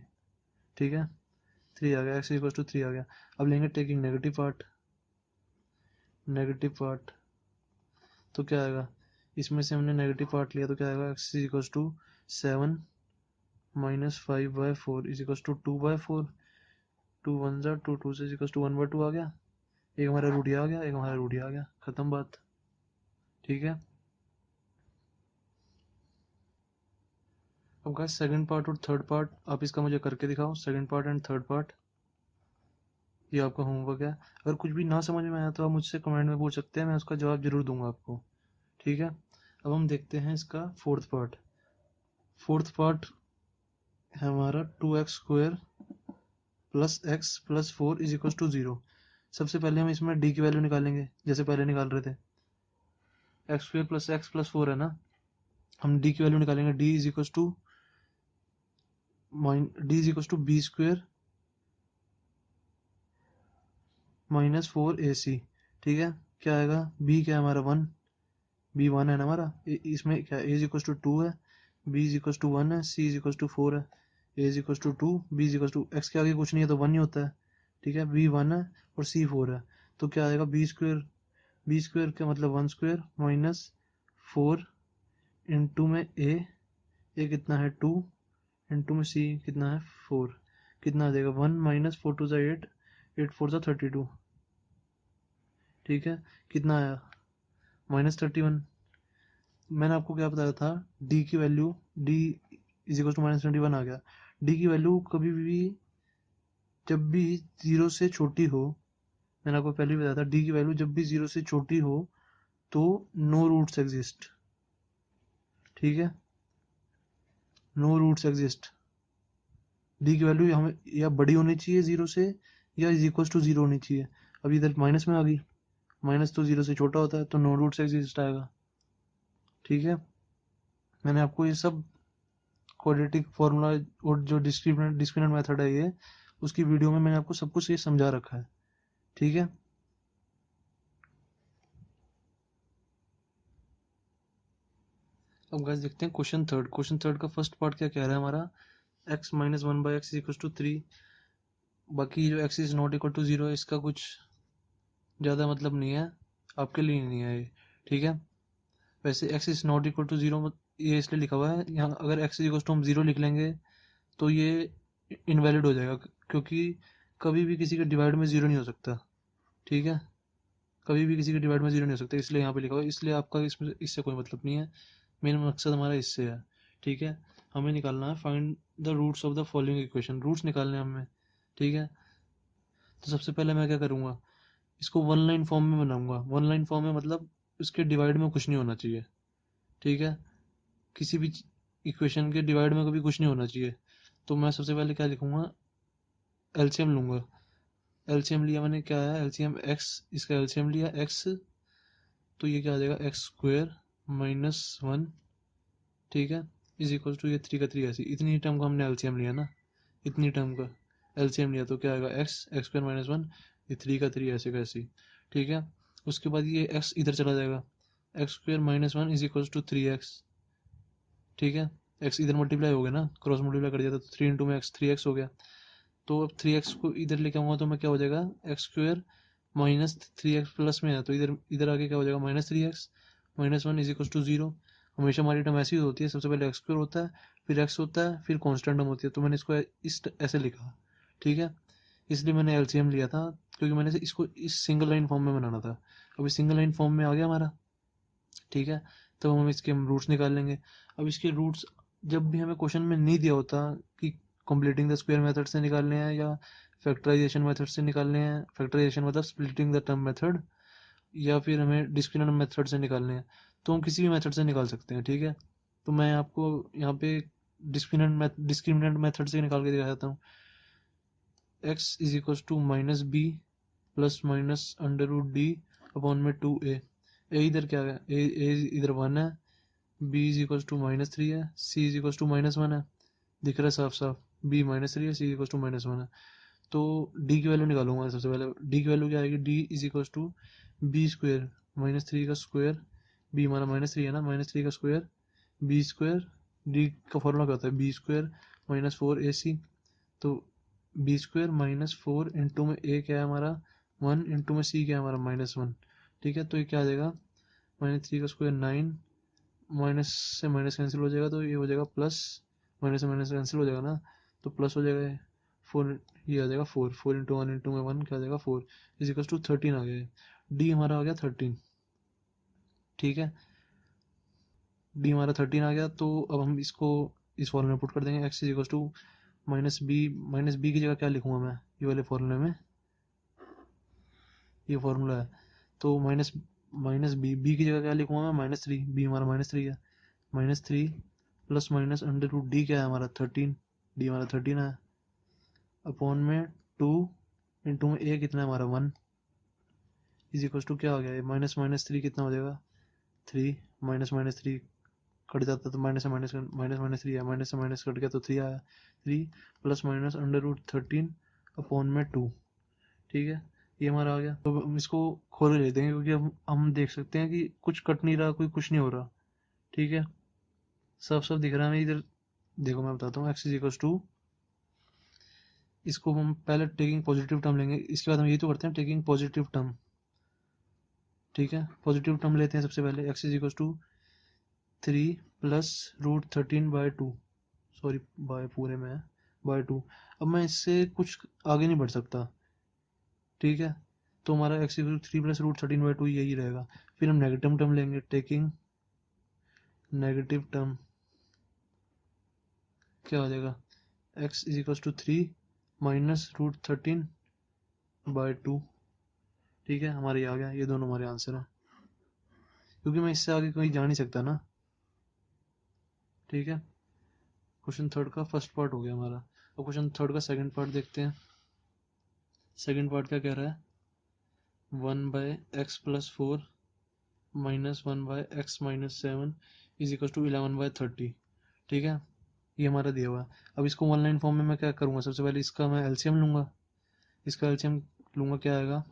ठीक है, 3 आ गया, x इक्वल टू 3 आ गया। अब लेंगे टेकिंग नेगेटिव पार्ट, तो क्या आएगा, इसमें से हमने नेगेटिव पार्ट लिया तो क्या आएगा, x equal to 7 minus 5/4 is equal to 2/4, 2 1 जा 2 2 से इज इक्वल टू 1/2 आ गया, एक हमारा रूट आ गया, एक हमारा रूट आ गया, खत्म बात। ठीक है, अब गाइस सेकंड पार्ट और थर्ड पार्ट आप इसका मुझे करके दिखाओ, second part and third part, ये आपका होमवर्क है। अगर कुछ भी ना समझ में आया तो आप मुझसे कमेंट में पूछ सकते हैं, मैं उसका जवाब जरूर दूंगा आपको। ठीक है, अब हम देखते हैं इसका फोर्थ पार्ट है हमारा 2x² plus x plus 4 is equal to 0। सबसे पहले हम इसमें d की वैल्यू निकालेंगे, जैसे पहले निकाल रहे थे, x² प्लस x प्लस 4 है ना, हम d की वैल्यू निकालेंगे, d is equal to b² minus 4ac। ठीक है, क्या आएगा, b क्या है हमारा 1, b 1 है ना हमारा, इसमें क्या a इज इक्वल टू 2 है, b इज इक्वल टू 1 है, c इज इक्वल टू 4 है, a is equal to 2, b is equal to, x के आगे कुछ नहीं है तो 1 ही होता है। ठीक है, b 1 है और c 4 है, तो क्या आएगा b² का मतलब 1² माइनस 4 इंटू में a कितना है 2 इंटू में c कितना है 4, कितना आ जाएगा 1 माइनस 4 2 8 8 4 32। ठीक है, कितना आया -31। मैंने आपको क्या बताया था, d की value d is equal to -21 आ गया। d की वैल्यू कभी भी जब भी 0 से छोटी हो, मैंने आपको पहले भी बताया था, d की वैल्यू जब भी 0 से छोटी हो तो नो रूट्स एग्जिस्ट। ठीक है, नो रूट्स एग्जिस्ट, डी की वैल्यू हमें या बड़ी होनी चाहिए 0 से, या इज इक्वल टू 0 होनी चाहिए। अभी इधर माइनस में आ गई, माइनस तो 0 से छोटा होता है तो नो रूट्स एग्जिस्ट आएगा। ठीक है, मैंने आपको ये सब क्वाड्रेटिक फॉर्मूला और जो डिस्क्रिमिनेंट मेथड है ये, उसकी वीडियो में मैंने आपको सब कुछ ये समझा रखा है। ठीक है, अब गाइस देखते हैं क्वेश्चन थर्ड का फर्स्ट पार्ट क्या कह रहा है हमारा, x minus 1/x is equal to 3। बाकी जो x is not equal to 0 इसका कुछ ज़्यादा मतलब नहीं है, आपके लिए नहीं है ये। ठीक है, वैसे x is not equal to 0 ये इसलिए लिखा हुआ है, यहाँ अगर x इज इक्वल टू हम 0 लिख लेंगे तो ये इनवैलिड हो जाएगा, क्योंकि कभी भी किसी के डिवाइड में ज़ीरो नहीं हो सकता। ठीक है, कभी भी किसी के डिवाइड में ज़ीरो नहीं हो सकता, इसलिए यहाँ पे लिखा हुआ है, इसलिए आपका इसमें इससे कोई मतलब नहीं है। मेन मकसद हमारा इससे है। ठीक है, हमें निकालना है find the roots of the following equation, roots निकालने हैं हमें। ठीक है, तो सबसे पहले मैं क्या करूँगा, इसको वन लाइन फॉर्म में बनाऊंगा। वन लाइन फॉर्म में मतलब इसके डिवाइड में कुछ नहीं होना चाहिए। ठीक है, किसी भी इक्वेशन के डिवाइड में कभी कुछ नहीं होना चाहिए। तो मैं सबसे पहले क्या लिखूंगा, एलसीएम लूंगा। एलसीएम लिया मैंने, क्या है एलसीएम एक्स, इसका एलसीएम लिया एक्स, तो ये क्या आ जाएगा एक्स स्क्वेयर माइनस वन। ठीक है, इज इक्वल टू ये थ्री का थ्री, ऐसी इतनी टर्म का हमने एलसीएम लिया ना, इतनी टर्म का एलसीएम लिया, तो क्या आएगा x, x square minus one, ये थ्री का थ्री ऐसे का ऐसे। ठीक है, उसके बाद ये एक्स इधर चला जाएगा, x square minus one is equal to three x. ठीक है, एक्स इधर मल्टीप्लाई हो गया ना, क्रॉस मल्टीप्लाई कर दिया तो थ्री इंटू में एक्स, थ्री एक्स हो गया। तो अब थ्री एक्स को इधर लेके आऊंगा तो मैं क्या हो जाएगा, x square minus three x plus में है, तो इधर इधर आके क्या हो जाएगा minus three x minus one is equal to zero. हमेशा हमारी टर्म ऐसी होती है, सबसे पहले एक्स स्क्वायर होता है, फिर एक्स होता है, फिर कांस्टेंट टर्म होती है, तो मैंने इसको इस ऐसे लिखा। ठीक है, इसलिए मैंने एलसीएम लिया था, क्योंकि मैंने इसको इस सिंगल लाइन फॉर्म में बनाना था। अब इस सिंगल लाइन फॉर्म में आ गया हमारा। ठीक है, तो हम इसके रूट्स निकाल लेंगे। अब इसके रूट्स जब भी हमें क्वेश्चन में नहीं दिया होता कि कंप्लीटिंग द स्क्वायर मेथड से निकालने हैं या फैक्टराइजेशन मेथड से निकालने हैं, फैक्टराइजेशन मतलब स्प्लिटिंग द टर्म मेथड, या फिर हमें डिस्क्रिमिनेंट मेथड से निकालने हैं, तो हम किसी भी मेथड से निकाल सकते हैं। ठीक है, तो मैं आपको यहाँ पे डिस्क्रिमिनेंट मेथड से निकाल के दिखा देता हूँ। X is equal to minus b plus minus under root d upon में टू ए इधर क्या है, ए इधर वन है, b is equal to minus three है, c is equal to minus one है, दिख रहा है साफ साफ, बी माइनस थ्री है, सी इक्वल टू माइनस वन है। तो डी की वैल्यू निकालूंगा सबसे पहले। डी की वैल्यू क्या आएगी, d is equal to b square minus three का स्क्वेयर, बी हमारा माइनस थ्री है ना, माइनस थ्री का स्क्वेयर बी स्क्वेयर, डी का फॉर्मूला क्या होता है, b square minus four a c, तो b square minus four into में ए क्या है हमारा वन, इंटू में सी क्या है हमारा माइनस वन। ठीक है, तो ये क्या आ जाएगा, माइनस थ्री का स्क्वायर नाइन, माइनस से माइनस कैंसिल हो जाएगा, तो ये हो जाएगा प्लस, माइनस से माइनस कैंसिल हो जाएगा ना, तो प्लस हो जाएगा फोर, ये आ जाएगा four, four into one into में वन क्या आ जाएगा four, is equal to thirteen आ गया। डी हमारा आ गया थर्टीन। ठीक है, डी हमारा थर्टीन आ गया, तो अब हम इसको इस फॉर्मूले में पुट कर देंगे, x is equal to minus b, minus b की जगह क्या लिखूंगा मैं, ये वाले फॉर्मूले में ये फॉर्मूला है, तो माइनस माइनस बी, बी की जगह क्या लिखूंगा मैं माइनस थ्री, बी हमारा माइनस थ्री है, minus three plus minus under root d क्या है हमारा थर्टीन, डी हमारा थर्टीन है, अपॉन में टू इंटू में ए कितना है हमारा वन, इज इक्वल टू क्या हो गया, माइनस माइनस थ्री कितना हो जाएगा three, minus minus three cut जाता तो माइनस से माइनस माइनस माइनस थ्री है, माइनस से माइनस कट गया तो थ्री आया, three plus minus under root thirteen upon में टू। ठीक है, ये हमारा आ गया, तो हम इसको खोल के लेते हैं, क्योंकि हम देख सकते हैं कि कुछ कट नहीं रहा, कोई कुछ नहीं हो रहा। ठीक है, सब सब दिख रहा है हमें इधर। देखो मैं बताता हूँ, एक्स इज इक्वल टू, इसको हम पहले टेकिंग पॉजिटिव टर्म लेंगे, इसके बाद हम ये तो करते हैं टेकिंग पॉजिटिव टर्म। ठीक है, पॉजिटिव टर्म लेते हैं सबसे पहले, x is equal to three plus root thirteen by two, sorry by पूरे में है, बाय टू। अब मैं इससे कुछ आगे नहीं बढ़ सकता। ठीक है, तो हमारा x equal three plus root thirteen by two यही रहेगा। फिर हम नेगेटिव टर्म लेंगे, टेकिंग नेगेटिव टर्म क्या हो जाएगा, x is equal to three minus root thirteen by two. ठीक है, हमारे ये आ गया, ये दोनों हमारे आंसर हैं, क्योंकि मैं इससे आगे कहीं जा नहीं सकता ना। ठीक है, क्वेश्चन थर्ड का फर्स्ट पार्ट हो गया हमारा। अब क्वेश्चन थर्ड का सेकंड पार्ट देखते हैं। सेकंड पार्ट क्या कह रहा है, one by x plus four minus one by x minus seven is equal to eleven by thirty. ठीक है, ये हमारा दिया हुआ है। अब इसको वन लाइन फॉर्म में मैं क्या करूँगा, सबसे पहले इसका मैं एलसीएम लूँगा, इसका एलसीएम लूँगा, क्या आएगा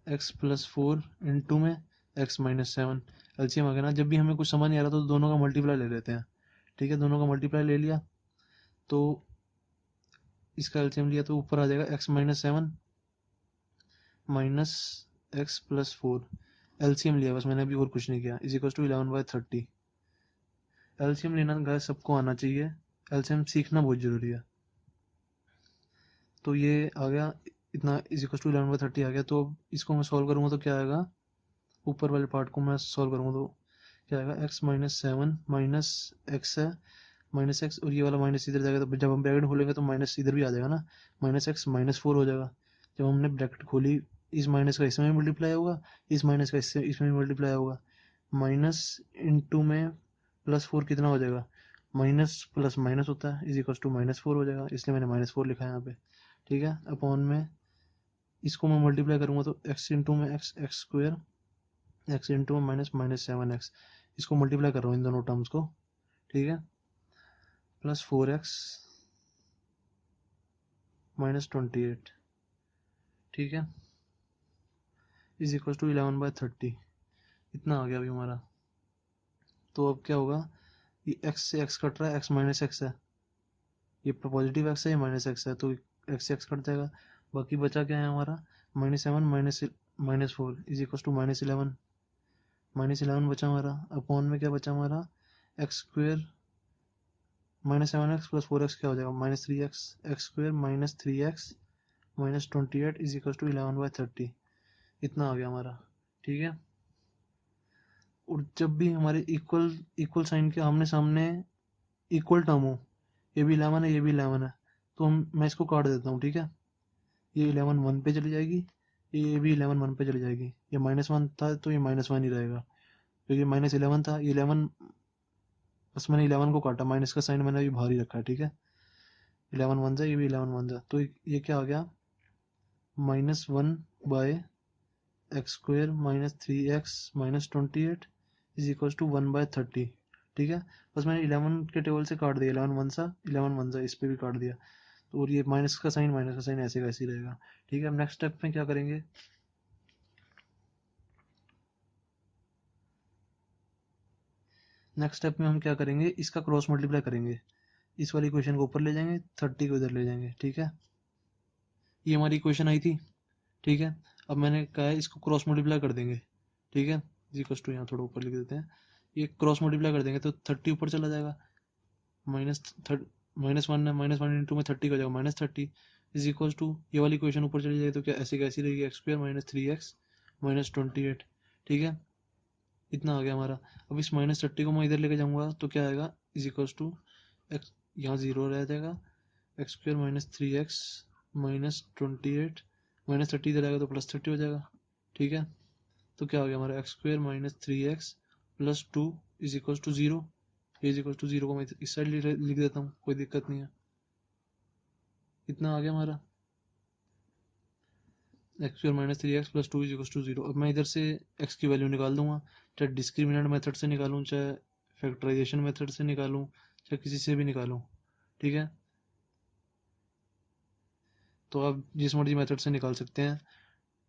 एक्स प्लस फोर इंटू में एक्स माइनस सेवन, एलसीएम आ गया ना। जब भी हमें कुछ समझ नहीं आ रहा तो दोनों का मल्टीप्लाई ले लेते हैं। ठीक है, दोनों का मल्टीप्लाई ले लिया, तो इसका एलसीएम लिया तो ऊपर आ जाएगा x minus seven minus x plus four, LCM लिया बस मैंने, अभी और कुछ नहीं किया, is equal to eleven by thirty. LCM लेना गाइस सबको आना चाहिए, एलसीएम सीखना बहुत जरूरी है। तो ये आ गया इतना इज इक्वल टू 11/30 आ गया। तो अब इसको मैं सॉल्व करूँगा तो क्या आएगा, ऊपर वाले पार्ट को मैं सॉल्व करूँगा तो क्या आएगा, x माइनस 7 माइनस एक्स है, माइनस एक्स, और ये वाला माइनस इधर जाएगा तो जब हम ब्रैकेट खोलेंगे तो माइनस इधर भी आ जाएगा ना, माइनस एक्स माइनस 4 हो जाएगा। जब हमने ब्रैकेट खोली, इस माइनस का इसमें मल्टीप्लाई होगा, इस माइनस का इससे इसमें मल्टीप्लाई होगा, माइनस इंटू में प्लस 4 कितना हो जाएगा, माइनस प्लस माइनस होता है, इज इक्वल टू -4 हो जाएगा, इसलिए मैंने -4 लिखा है यहाँ पे। ठीक है, अपॉन में इसको मैं मल्टीप्लाई करूंगा तो x इंटू में एक्स स्क्वायर, एक्स इंटू में माइनस माइनस 7x, इसको मल्टीप्लाई कर रहा हूँ इन दोनों टर्म्स को। ठीक है, प्लस 4x माइनस 28, ठीक है, इज इक्वल टू 11/30, इतना आ गया अभी हमारा। तो अब क्या होगा, ये x से x कट रहा है, x माइनस एक्स है, ये पॉजिटिव x है, ये माइनस एक्स है, तो x से x कट जाएगा। बाकी बचा क्या है हमारा, -7 -4 इज इक्वल टू -11, -11 बचा हमारा, अपॉन में क्या बचा हमारा, x square -7x plus 4x क्या हो जाएगा, -3x, x square -3x minus 28 is equal to 11/30, इतना आ गया हमारा। ठीक है, और जब भी हमारे इक्वल इक्वल साइन के आमने सामने इक्वल टर्म हो, ये भी 11 है, ये भी 11 है, तो मैं इसको काट देता हूँ। ठीक है, ये 11 1 पे चली जाएगी, ये भी 11 1 पे चली जाएगी, ये -1 था तो ये -1 ही रहेगा, क्योंकि -11 था, ये 11, बस मैंने 11 को काटा, माइनस का साइन मैंने अभी बाहर ही रखा है। ठीक है, 11 वन जा, ये भी 11 वन जा, तो ये क्या आ गया, -1/x² -3x -28 is equal to 1/30। ठीक है, बस मैंने 11 के टेबल से काट दिया, 11 वन सा इस पे भी काट दिया, तो और ये माइनस का साइन ऐसे का ऐसे ही रहेगा। ठीक है, अब नेक्स्ट स्टेप में क्या करेंगे, नेक्स्ट स्टेप में हम क्या करेंगे, इसका क्रॉस मल्टीप्लाई करेंगे, इस वाली इक्वेशन को ऊपर ले जाएंगे, 30 को इधर ले जाएंगे। ठीक है, ये हमारी इक्वेशन आई थी। ठीक है, अब मैंने कहा है इसको क्रॉस मल्टीप्लाई कर देंगे। ठीक है, इक्वल्स टू यहाँ थोड़ा ऊपर लिख देते हैं, ये क्रॉस मल्टीप्लाई कर देंगे तो 30 ऊपर चला जाएगा, माइनस -1 है, -1 इंटू में 30 का जाएगा -30 इज इक्वल टू, ये वाली इक्वेशन ऊपर चली जाएगी तो क्या ऐसी कैसी रहेगी, x² -3x -28। ठीक है, इतना आ गया हमारा। अब इस -30 को मैं इधर लेके जाऊंगा तो क्या आएगा, इज इक्वल टू एक्स, यहाँ 0 रह जाएगा, x² -3x -28, -30 इधर आएगा तो +30 हो जाएगा। ठीक है, तो क्या हो गया हमारा, x² -3x plus 2 is equal to 0, is equal to 0 को मैं इस साइड लिख देता हूँ, कोई दिक्कत नहीं है, इतना आ गया हमारा, x² -3x plus 2 is equal to 0। अब मैं इधर से x की वैल्यू निकाल दूंगा, चाहे डिस्क्रिमिनेंट मेथड से निकालूं, चाहे फैक्टराइजेशन मेथड से निकालूं, चाहे किसी से भी निकालूं। ठीक है, तो आप जिस मर्जी मेथड से निकाल सकते हैं,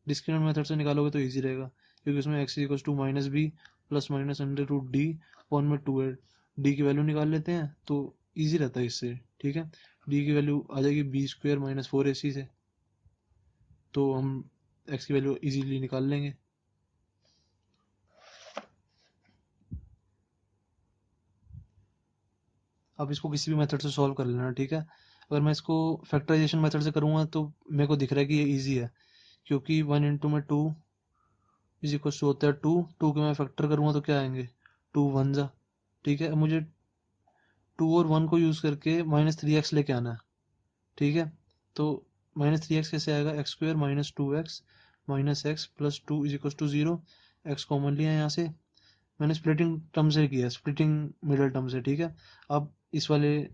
डिस्क्रिमिनेंट मेथड से निकालोगे तो ईजी रहेगा, क्योंकि उसमें x equal to -b plus minus under root d upon में 2 है, डी की वैल्यू निकाल लेते हैं तो ईजी रहता है इससे। ठीक है, डी की वैल्यू आ जाएगी b² -4ac से, तो हम x की वैल्यू इजीली निकाल लेंगे। आप इसको किसी भी मेथड से सॉल्व कर लेना। ठीक है, अगर मैं इसको फैक्टराइजेशन मेथड से करूँगा तो मेरे को दिख रहा है कि ये ईजी है, क्योंकि 1 इंटू में 2 इज इक्वल टू होता है 2, 2 के मैं फैक्टर करूँगा तो क्या आएंगे, 2 वन जा। ठीक है, अब मुझे 2 और 1 को यूज़ करके -3x लेके आना है। ठीक है, तो -3x कैसे आएगा, x² -2x -x plus 2 is equal to 0, x common लिया यहाँ से, मैंने स्प्लिटिंग टर्म से किया, स्प्लिटिंग मिडल टर्म से। ठीक है, आप इस वाले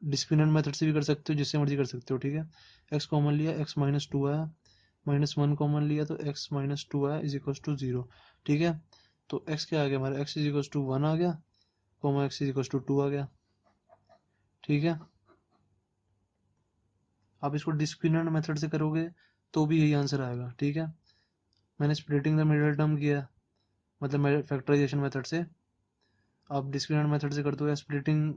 डिस्क्रिमिनेंट मेथड से भी कर सकते हो, जिससे मर्जी कर सकते हो। ठीक है, x कॉमन लिया, x -2 आया, -1 कॉमन लिया तो x -2 आया इज इक्वल टू 0। ठीक है, तो x क्या आ गया हमारा, x इज इक्वल टू 1 आ गया, x इज इक्वल टू 2 आ गया। ठीक है, आप इसको डिस्क्रिमिनेंट मेथड से करोगे तो भी यही आंसर आएगा। ठीक है, मैंने स्प्लिटिंग द मिडल टर्म किया, मतलब फैक्टराइजेशन मेथड से, आप डिस्क्रिमिनेंट मेथड से कर दो या स्प्लिटिंग,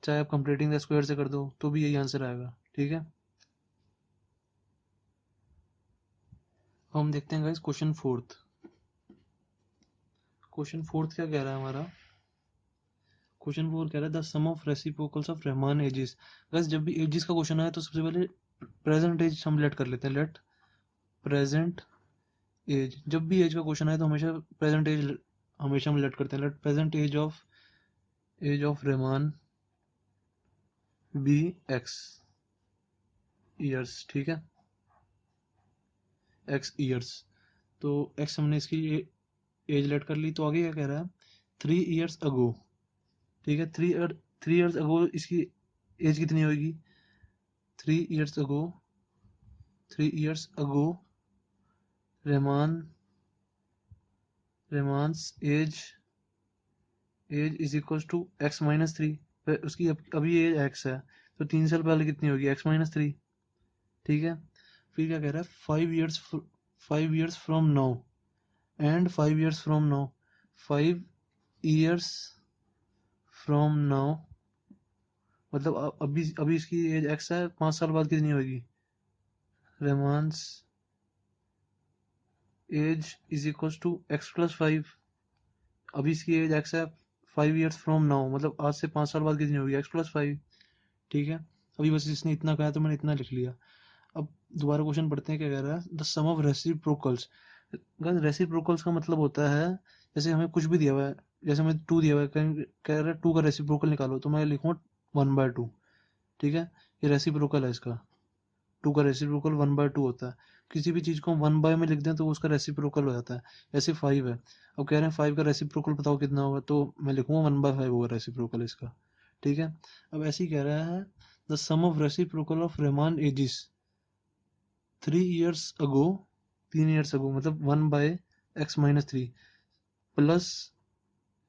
चाहे आप कंप्लीटिंग द स्क्वायर से कर दो तो भी यही आंसर आएगा। ठीक है, हम देखते हैं guys question fourth. Question fourth क्या कह रहा है हमारा, क्वेश्चन फोर कह रहा है the sum of reciprocals of Rahman ages. Guys जब भी एजिस का क्वेश्चन आया तो सबसे पहले प्रेजेंट एज हम लेट कर लेते हैं, लेट प्रेजेंट एज। जब भी एज का क्वेश्चन आए तो हमेशा प्रेजेंट एज हमेशा हम लेट करते हैं। Let present age of Rehman be x years, ठीक है, एक्स ईयर्स। तो एक्स हमने इसकी एज लेट कर ली, तो आगे क्या कह रहा है, 3 years अगो, ठीक है, 3 years अगो इसकी एज कितनी होगी, 3 years ago, 3 years ago Rehman's age is equal to x-3। उसकी अभी एज x है, तो 3 साल पहले कितनी होगी, x-3, ठीक है। फिर क्या कह रहा है, 5 years from now and 5 years from now, 5 years from now मतलब अभी अभी इसकी एज x है, 5 साल बाद कितनी होगी, Rehman's age is equal to x+5। अभी इसकी एज x है, 5 years फ्रॉम नाउ मतलब आज से 5 साल बाद कितनी होगी, x+5, ठीक है। अभी बस इसने इतना कहा तो मैंने इतना लिख लिया। अब दोबारा क्वेश्चन पढ़ते हैं, क्या कह रहा है, the sum of reciprocals. Reciprocals का मतलब होता है, जैसे हमें कुछ भी दिया हुआ है, जैसे हमें 2 दिया हुआ है, कह रहा है 2 का रेसिप्रोकल निकालो, तो मैं लिखूंगा 1/2, ठीक है। ये रेसिप्रोकल है इसका, 2 का रेसिप्रोकल 1/2 होता है। किसी भी चीज को हम 1 में लिख दें तो उसका रेसिप्रोकल हो जाता है। ऐसे 5 है, अब कह रहे हैं 5 का रेसिप्रोकल बताओ कितना होगा, तो मैं लिखूंगा 1/5 होगा रेसिप्रोकल इसका, ठीक है। अब ऐसे ही कह रहा है, the sum of reciprocal of Rehman ages 3 years ago, 3 years ago मतलब 1/x-3 प्लस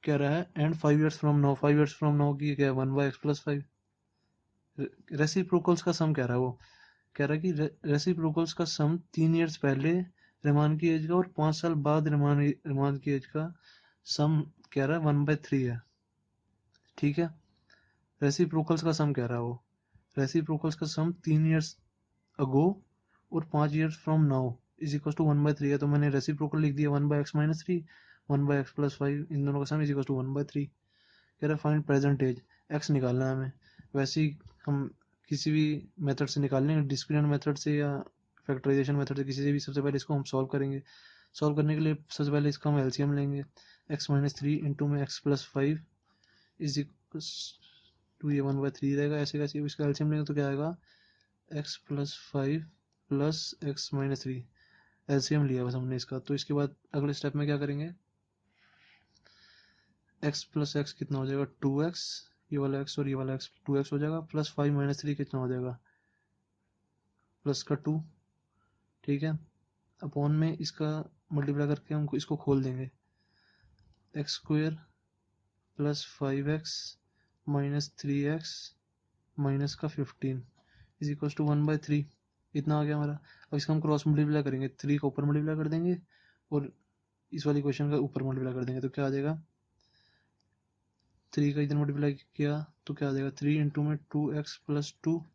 कह रहा है and 5 years from now, 5 years from now की क्या है, 1/x+5। रेसिप्रोकल्स का सम कह रहा है वो, कह रहा है कि रेसिप्रोकल्स का सम 3 years पहले रेमान की एज का और 5 साल बाद रेमान की एज का सम कह रहा है 1/3 है, ठीक है। रेसिप्रोकल्स का सम कह रहा है वो, रेसिप्रोकल्स का सम 3 years अगो और 5 years from now is equal to 1/3 है, तो मैंने रेसिप्रोकल लिख दिया 1/x-3, 1/x+5, इन दोनों का सम इज इक्वल टू 1/3। कह रहा है फाइंड प्रेजेंट एज, एक्स निकालना है हमें। वैसे ही हम किसी भी मेथड से निकाल लेंगे, डिस्क्रिमिनेंट मेथड से या फैक्टराइजेशन मेथड से, किसी से भी। सबसे पहले इसको हम सॉल्व करेंगे। सॉल्व करने के लिए सबसे पहले इसका हम एलसीएम लेंगे, x-3 इंटू में x+5 इज इक्वल टू ये 1/3 रहेगा, ऐसे कैसे इसका एलसीएम लेंगे तो क्या आएगा, x+5 प्लस x-3। एलसीएम लिया बस हमने इसका। तो इसके बाद अगले स्टेप में क्या करेंगे, x प्लस एक्स कितना हो जाएगा, 2x, ये वाला x और ये वाला x 2x हो जाएगा, प्लस 5-3 कितना हो जाएगा, प्लस का 2, ठीक है। अपॉन में इसका मल्टीप्लाई करके हम इसको खोल देंगे, x² plus 5x minus 3x minus का 15 इज इक्वल टू 1/3। इतना आ गया हमारा। अब इसका हम क्रॉस मल्टीप्लाई करेंगे, 3 का ऊपर मल्टीप्लाई कर देंगे और इस वाली क्वेश्चन का ऊपर मल्टीप्लाई कर देंगे, तो क्या आ जाएगा, 3 का इधर मल्टीप्लाई किया तो क्या आ जाएगा, 3 इंटू में 2x plus 2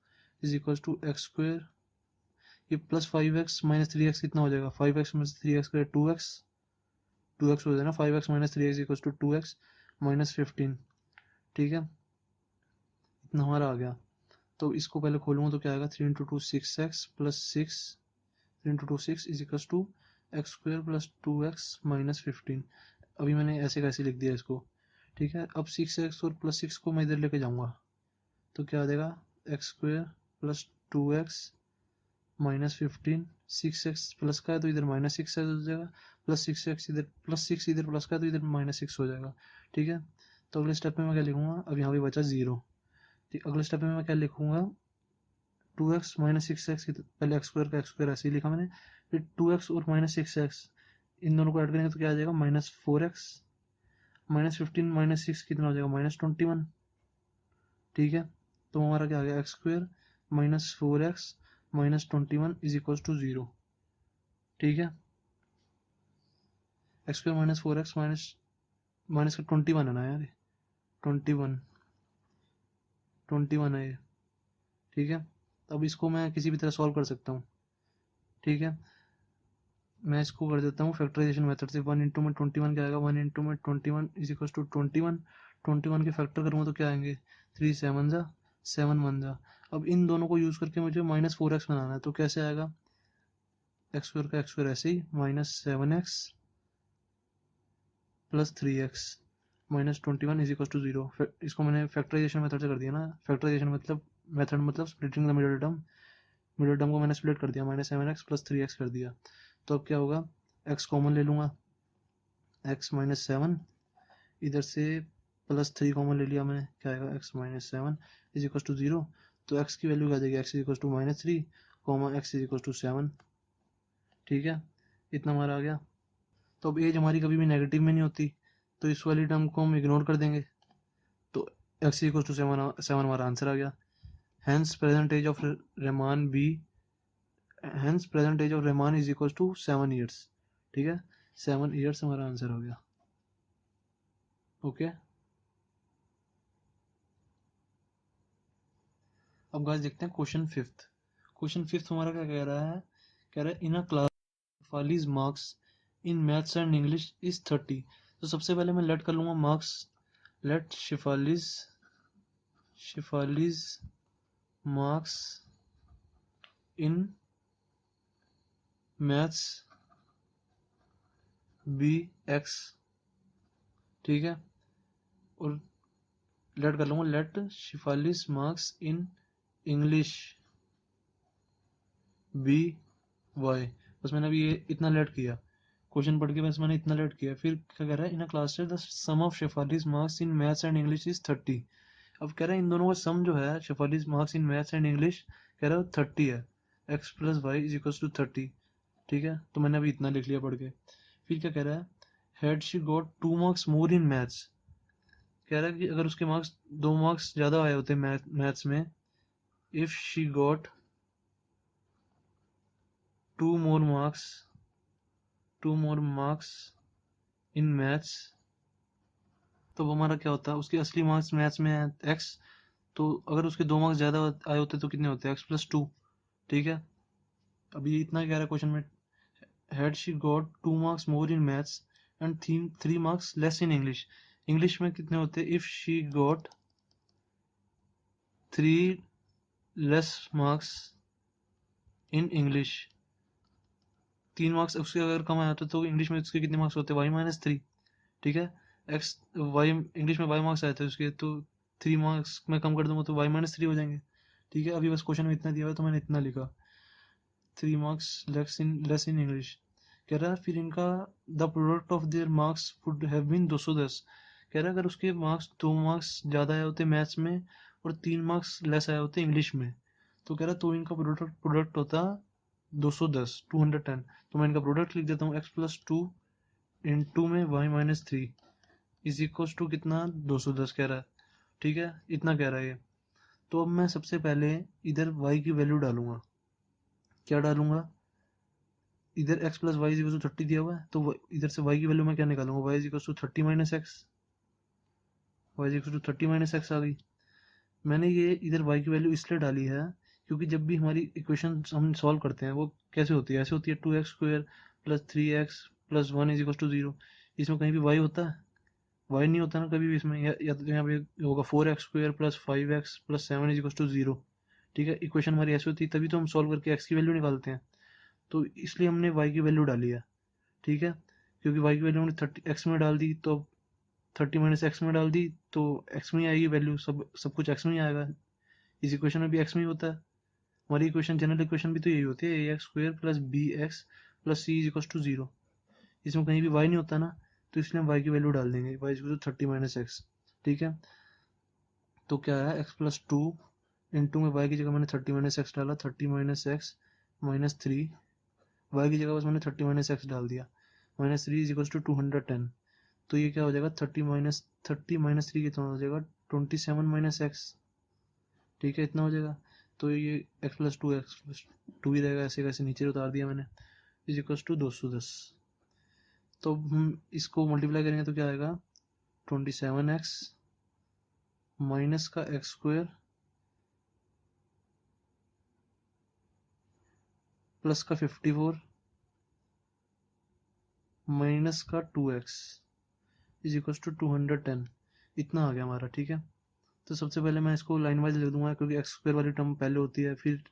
is equal to x², ये प्लस 5x माइनस 3x कितना हो जाएगा, 5x माइनस 3x का 2x, 2x हो जाएगा ना, 5x minus 3x equal to 2x minus 15, ठीक है। इतना हमारा आ गया। तो इसको पहले खोलूंगा तो क्या आएगा, 3 into 2 6x plus 6, 3 into 2 6 is equal to x² plus 2x minus 15। अभी मैंने ऐसे कैसे लिख दिया इसको, ठीक है। अब 6x और प्लस 6 को मैं इधर लेके जाऊंगा तो क्या आ जाएगा, x² plus 2x minus 15, 6x plus का है तो इधर माइनस 6 हो जाएगा, प्लस 6x इधर, प्लस 6 इधर प्लस का है तो इधर माइनस 6 हो जाएगा, ठीक है। तो अगले स्टेप में मैं क्या लिखूंगा, अब यहाँ पे बचा 0, ठीक। अगले स्टेप में मैं क्या लिखूंगा, 2x माइनस 6x, पहले x² का x² ऐसे ही लिखा मैंने, फिर 2x और माइनस 6x इन दोनों को ऐड करेंगे तो क्या आ जाएगा, माइनस 4x माइनस 15 माइनस 6 कितना हो जाएगा, माइनस 21, ठीक है। तो हमारा क्या आ गया, x² minus 4x minus 21 is equal to 0, ठीक है। x² minus 4x minus minus का 21 है ना यार, 21 है ये, ठीक है। अब इसको मैं किसी भी तरह सॉल्व कर सकता हूँ, ठीक है। मैं इसको कर देता हूँ फैक्टराइजेशन मेथड से, 1 इंटू में 21 क्या आएगा, 1 इंटू में 21 इज इक्वल टू 21, 21 के फैक्टर करूँगा तो क्या आएंगे, 3 7 जा 7 बन जा। अब इन दोनों को यूज़ करके मुझे -4x बनाना है, तो कैसे आएगा? एक्स स्क्वायर का एक्स स्क्वायर ऐसे ही, -7x plus 3x -21 is equal to 0। इसको मैंने फैक्टराइजेशन मेथड से कर दिया ना। फैक्टराइजेशन मतलब मेथड मतलब स्प्लिटिंग द मिडिल टर्म को मैंने स्प्लिट कर दिया, -7x प्लस 3x कर दिया। तो अब क्या होगा, x कॉमन ले लूँगा, x -7, इधर से +3 कॉमन ले लिया मैंने, क्या आएगा x -7 इज इक्वल टू 0। तो x की वैल्यू क्या आ जाएगी, x is equal to -3 x is equal to 7। ठीक है, इतना हमारा आ गया। तो अब एज हमारी कभी भी नेगेटिव में नहीं होती, तो इस वाली टर्म को हम इग्नोर कर देंगे। तो x इक्वल टू 7 हमारा आंसर आ गया। Hence present age of Rahman be, hence present age of Rahman is equal to 7 years. ठीक है, 7 ईयर्स हमारा आंसर हो गया। ओके, अब गाइस देखते हैं क्वेश्चन फिफ्थ। क्वेश्चन फिफ्थ हमारा क्या कह रहा है, कह रहा है in a class Shefali's marks in maths and English is 30। तो सबसे पहले मैं लेट कर लूंगा marks, let Shefali's marks in maths be x. ठीक है, और लेट कर लूंगा let Shefali's marks in English be y. बस मैंने अभी ये इतना लेट किया, क्वेश्चन पढ़ के बस मैंने इतना लेट किया। फिर क्या कह रहा है, in a class the sum of Shefali's marks in maths and English is 30। अब कह रहा है इन दोनों का सम जो है Shefali's marks in maths and English, कह रहा है 30 है, x plus y is equal to 30। ठीक है, तो मैंने अभी इतना लिख लिया पढ़ के। फिर क्या कह रहा है, had she got 2 marks more in maths. कह रहा है कि अगर उसके मार्क्स 2 मार्क्स ज़्यादा आए होते मैथ्स में, if she got 2 more marks 2 more marks in maths, तो वो हमारा क्या होता है, उसके असली मार्क्स मैथ्स में है एक्स, तो अगर उसके 2 मार्क्स ज़्यादा आए होते तो कितने होते हैं, एक्स प्लस 2। ठीक है, अभी इतना कह रहा है क्वेश्चन में, had she got 2 marks more in maths and 3 marks less in English. English में कितने होते हैं, if she got 3 less marks in English, 3 marks उसके अगर कम आए होते तो इंग्लिश में उसके कितने मार्क्स होते हैं, y-3। ठीक है, एक्स वाई इंग्लिश में वाई मार्क्स आए थे उसके, तो 3 मार्क्स मैं कम कर दूंगा तो y-3 हो जाएंगे। ठीक है, अभी बस क्वेश्चन में इतना दिया हुआ है तो मैंने इतना लिखा, 3 मार्क्स लेस इन इंग्लिश। कह रहा है फिर इनका the product of their marks would have been 210। कह रहा है अगर उसके मार्क्स 2 मार्क्स ज़्यादा आए होते मैथ्स में और 3 मार्क्स लेस आए होते इंग्लिश में, तो कह रहा है तो इनका प्रोडक्ट होता 210, 210। तो मैं इनका प्रोडक्ट लिख देता हूँ, x प्लस 2 इन 2 में y-3 इज इक्वल टू कितना, 210 कह रहा है। ठीक है, इतना कह रहा है ये। तो अब मैं सबसे पहले इधर y की वैल्यू डालूंगा। क्या डालूंगा, इधर x plus y equal to 30 दिया हुआ है, तो इधर से y की वैल्यू मैं क्या निकालूंगा, y equal to 30 minus x, y equal to 30 minus x आ गई। मैंने ये इधर y की वैल्यू इसलिए डाली है क्योंकि जब भी हमारी इक्वेशन हम सॉल्व करते हैं वो कैसे होती है, ऐसे होती है 2x square plus 3x plus 1 is equal to 0। इसमें कहीं भी y होता है, y नहीं होता ना कभी भी इसमें, या तो यहाँ पे होगा 4x square plus 5x plus 7 is equal to 0। ठीक है, इक्वेशन हमारी ऐसी होती है, तभी तो हम सॉल्व करके x की वैल्यू निकालते हैं। तो इसलिए हमने y की वैल्यू डाली है। ठीक है, क्योंकि y की वैल्यू हमने 30 x में डाल दी, तो 30 माइनस एक्स में डाल दी तो x में ही आएगी वैल्यू, सब सब कुछ x में ही आएगा। इस इक्वेशन में भी x में ही होता है। हमारी इक्वेशन जनरल इक्वेशन भी तो यही होती है, a x square plus b x plus c is equal to 0। इसमें कहीं भी y नहीं होता ना, तो इसलिए हम y की वैल्यू डाल देंगे, y equal to 30 minus x. ठीक है, तो क्या है, x प्लस 2 इंटू में y की जगह मैंने 30 माइनस एक्स डाला, 30 माइनस एक्स -3, y की जगह बस मैंने 30 माइनस एक्स डाल दिया, -3 इज इक्वल टू 210। तो ये क्या हो जाएगा, 30 माइनस 3 कितना हो जाएगा, 27 माइनस एक्स। ठीक है, इतना हो जाएगा। तो ये x प्लस 2 ही रहेगा, ऐसे कैसे नीचे उतार दिया मैंने, इज इक्वल टू 210। तो हम इसको मल्टीप्लाई करेंगे तो क्या आएगा, 27x माइनस का एक्स स्क्वायर प्लस का 54 माइनस का 2x इज इक्वल टू 210। इतना आ गया हमारा। ठीक है, तो सबसे पहले मैं इसको लाइन वाइज लिख दूंगा, क्योंकि एक्स स्क्वायर वाली टर्म पहले होती है, फिर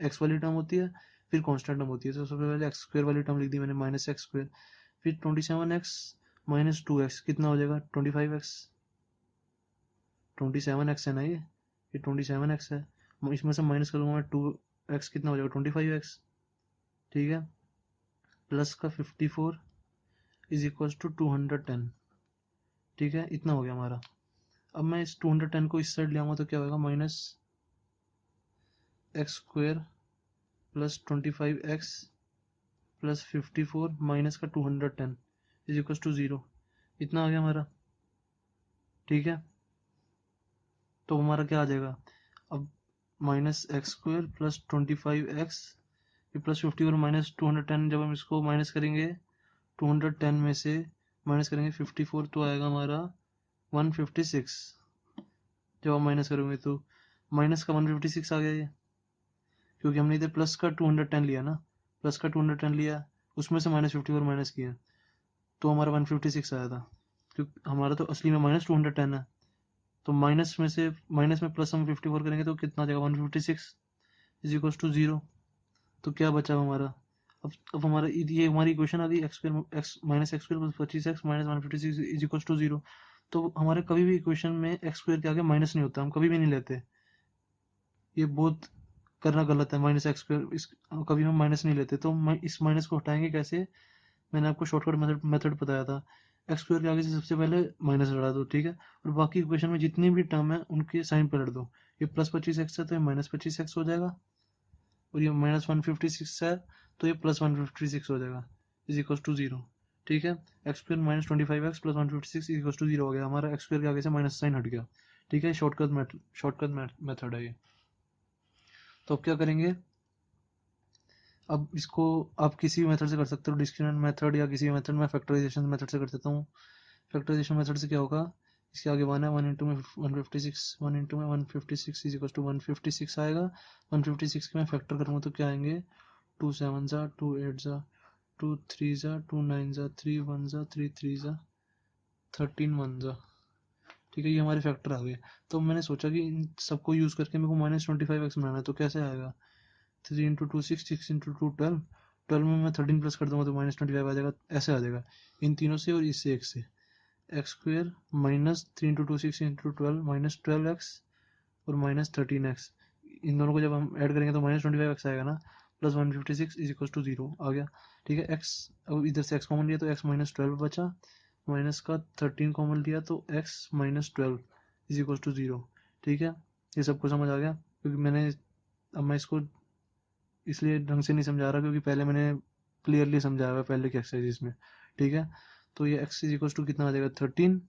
एक्स वाली टर्म होती है, फिर कांस्टेंट टर्म होती है। तो सबसे पहले एक्स स्क्वायर वाली टर्म लिख दी मैंने, माइनस एक्स स्क्वायर, फिर 27x माइनस 2x कितना हो जाएगा 25x। 27x है ना ये 27x है, इसमें से माइनस करूँगा मैं 2x कितना हो जाएगा 25x। ठीक है, प्लस का 54 इज इक्वल्स टू 210। ठीक है, इतना हो गया हमारा। अब मैं इस 210 को इस साइड ले आऊँगा तो क्या होगा, minus x square plus 25x plus 54 minus का 210 इज इक्वल्स टू 0। इतना आ गया हमारा। ठीक है, तो हमारा क्या आ जाएगा अब, minus x square plus 25x plus 54 minus 210, जब हम इसको माइनस करेंगे 210 में से माइनस करेंगे 54 तो आएगा हमारा 156। जब हम माइनस करेंगे तो माइनस का 156 आ गया ये, क्योंकि हमने इधर प्लस का 210 लिया ना, प्लस का 210 लिया, उसमें से माइनस 54 माइनस किया तो हमारा 156 आया था, क्योंकि हमारा तो असली में माइनस 210 है। तो माइनस में प्लस हम 54 करेंगे तो कितना आ जाएगा 156 इज इक्वल टू 0। तो क्या बचा हमारा, अब हमारा ये हमारी इक्वेशन आ गई, x minus x square plus 25x minus 156 is equal to 0। तो हमारे कभी भी इक्वेशन में एक्स स्क्वायर के आगे माइनस नहीं होता, हम कभी भी नहीं लेते, ये बहुत करना गलत है। माइनस एक्स स्क्वायर कभी हम माइनस नहीं लेते, तो इस माइनस को हटाएंगे कैसे, मैंने आपको शॉर्टकट मेथड बताया था, एक्स स्क्वायर के आगे से सबसे पहले माइनस लगा दो। ठीक है, और बाकी इक्वेशन में जितनी भी टर्म है उनके साइन पलट दो। ये प्लस 25x है तो ये माइनस 25x हो जाएगा, और ये माइनस 156 है तो ये प्लस 156 हो जाएगा इज इक्वल टू 0। ठीक है, x square minus 25x plus 156 is equal to 0 हो गया, हमारा एक्स स्क्वायर के आगे से माइनस साइन हट गया। ठीक है, शॉर्टकट मेथड है ये। तो अब क्या करेंगे, अब इसको आप किसी भी मेथड से कर सकते हो, डिस्क्रिमिनेंट मेथड या किसी भी मेथड में, फैक्टराइजेशन मेथड से कर देता हूँ। फैक्टराइजेशन मेथड से क्या होगा, इसके आगे 1 है, 1 इंटू में 156, 1 इंटू में 156 इज इक्वल टू 156 आएगा। 156 के मैं फैक्टर करूँगा तो क्या आएंगे, 2 7 जा, 2 8 जा, 2 3 जा, 2 9 जा, 3 1 जा, 3 3 जा, 13 1 जा। ठीक है, ये हमारे फैक्टर आ गए। तो मैंने सोचा कि इन सबको यूज़ करके मेरे को माइनस 25x बनाना है, तो कैसे आएगा, 3 इंटू 2 6, 6 इंटू 2 12, 12 में मैं 13 प्लस कर दूंगा तो माइनस 25 आ जाएगा, ऐसे आ जाएगा इन तीनों से और इससे एक से। X square minus 3 into 2 6 into 12 minus 12x और माइनस 13x, इन दोनों को जब हम ऐड करेंगे तो माइनस 25x आएगा ना, प्लस 156 इज इक्वल टू 0 आ गया। ठीक है, x अब इधर से x कॉमन लिया तो x माइनस 12 बचा, माइनस का 13 कॉमन लिया तो x minus 12 is equal to 0। ठीक है, ये सबको समझ आ गया, क्योंकि मैंने, अब मैं इसको इसलिए ढंग से नहीं समझा रहा क्योंकि पहले मैंने क्लियरली समझाया हुआ पहले की एक्सरसाइज में। ठीक है, तो ये x इज इक्वल टू कितना आ जाएगा 13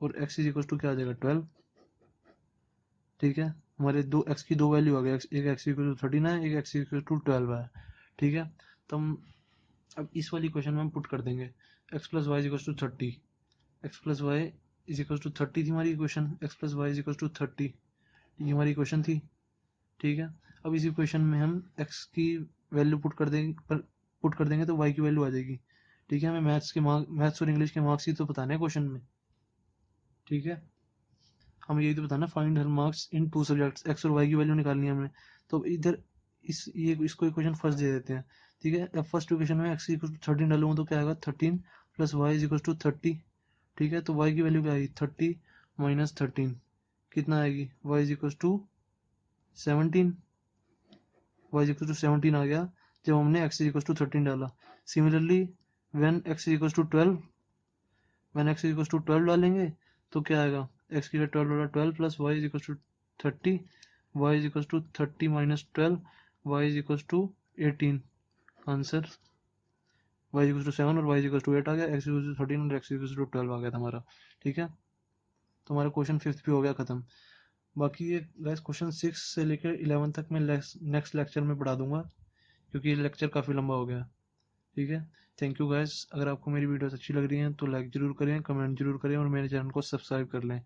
और x इज इक्वल टू क्या आ जाएगा 12। ठीक है, हमारे दो x की दो वैल्यू आ गई, एक x इक्वल टू 13 है, एक x इक्वल टू 12 है। ठीक है, तो हम अब इस वाली क्वेश्चन में हम पुट कर देंगे x plus y is equal to 30, x plus y is equal to 30 थी हमारी equation, x plus y is equal to 30 ये हमारी इक्वेशन थी। ठीक है, अब इस इक्वेशन में हम x की वैल्यू पुट कर देंगे तो y की वैल्यू आ जाएगी। ठीक है, हमें मैथ्स और इंग्लिश के मार्क्स ही तो बताने हैं क्वेश्चन में। ठीक है, हमें यही तो बताना, find her marks in two subjects, x और वाई की वैल्यू निकालनी है हमें। तो इधर इसको इक्वेशन फर्स्ट दे देते हैं। ठीक है, अब फर्स्ट इक्वेशन में एक्स इक्वल टू 13 डालूंगा तो क्या आएगा 13 plus y is equal to 30। ठीक है, तो वाई की वैल्यू क्या आएगी 30 माइनस 13 कितना आएगी, y is equal to 17, y is equal to 17 आ गया जब हमने एक्स इज इक्वल टू 13 डाला। Similarly when x is equal to 12, when x is equal to 12 डालेंगे तो क्या आएगा, एक्स की 12 डाला 12 plus y is equal to 30, y is equal to 30 minus 12, y is equal to 18। Answer y is equal to 7 और y is equal to 8 आ गया, x is equal to 13 और एक्स इज इक्वल टू 12 आ गया था हमारा। ठीक है, तो हमारा क्वेश्चन 5th भी हो गया खत्म। बाकी ये गाइस क्वेश्चन 6 से लेकर 11 तक मैं नेक्स्ट लेक्चर में पढ़ा दूंगा, क्योंकि ये लेक्चर काफ़ी लंबा हो गया। ठीक है, थैंक यू गाइस, अगर आपको मेरी वीडियोस अच्छी लग रही हैं तो लाइक ज़रूर करें, कमेंट जरूर करें और मेरे चैनल को सब्सक्राइब कर लें।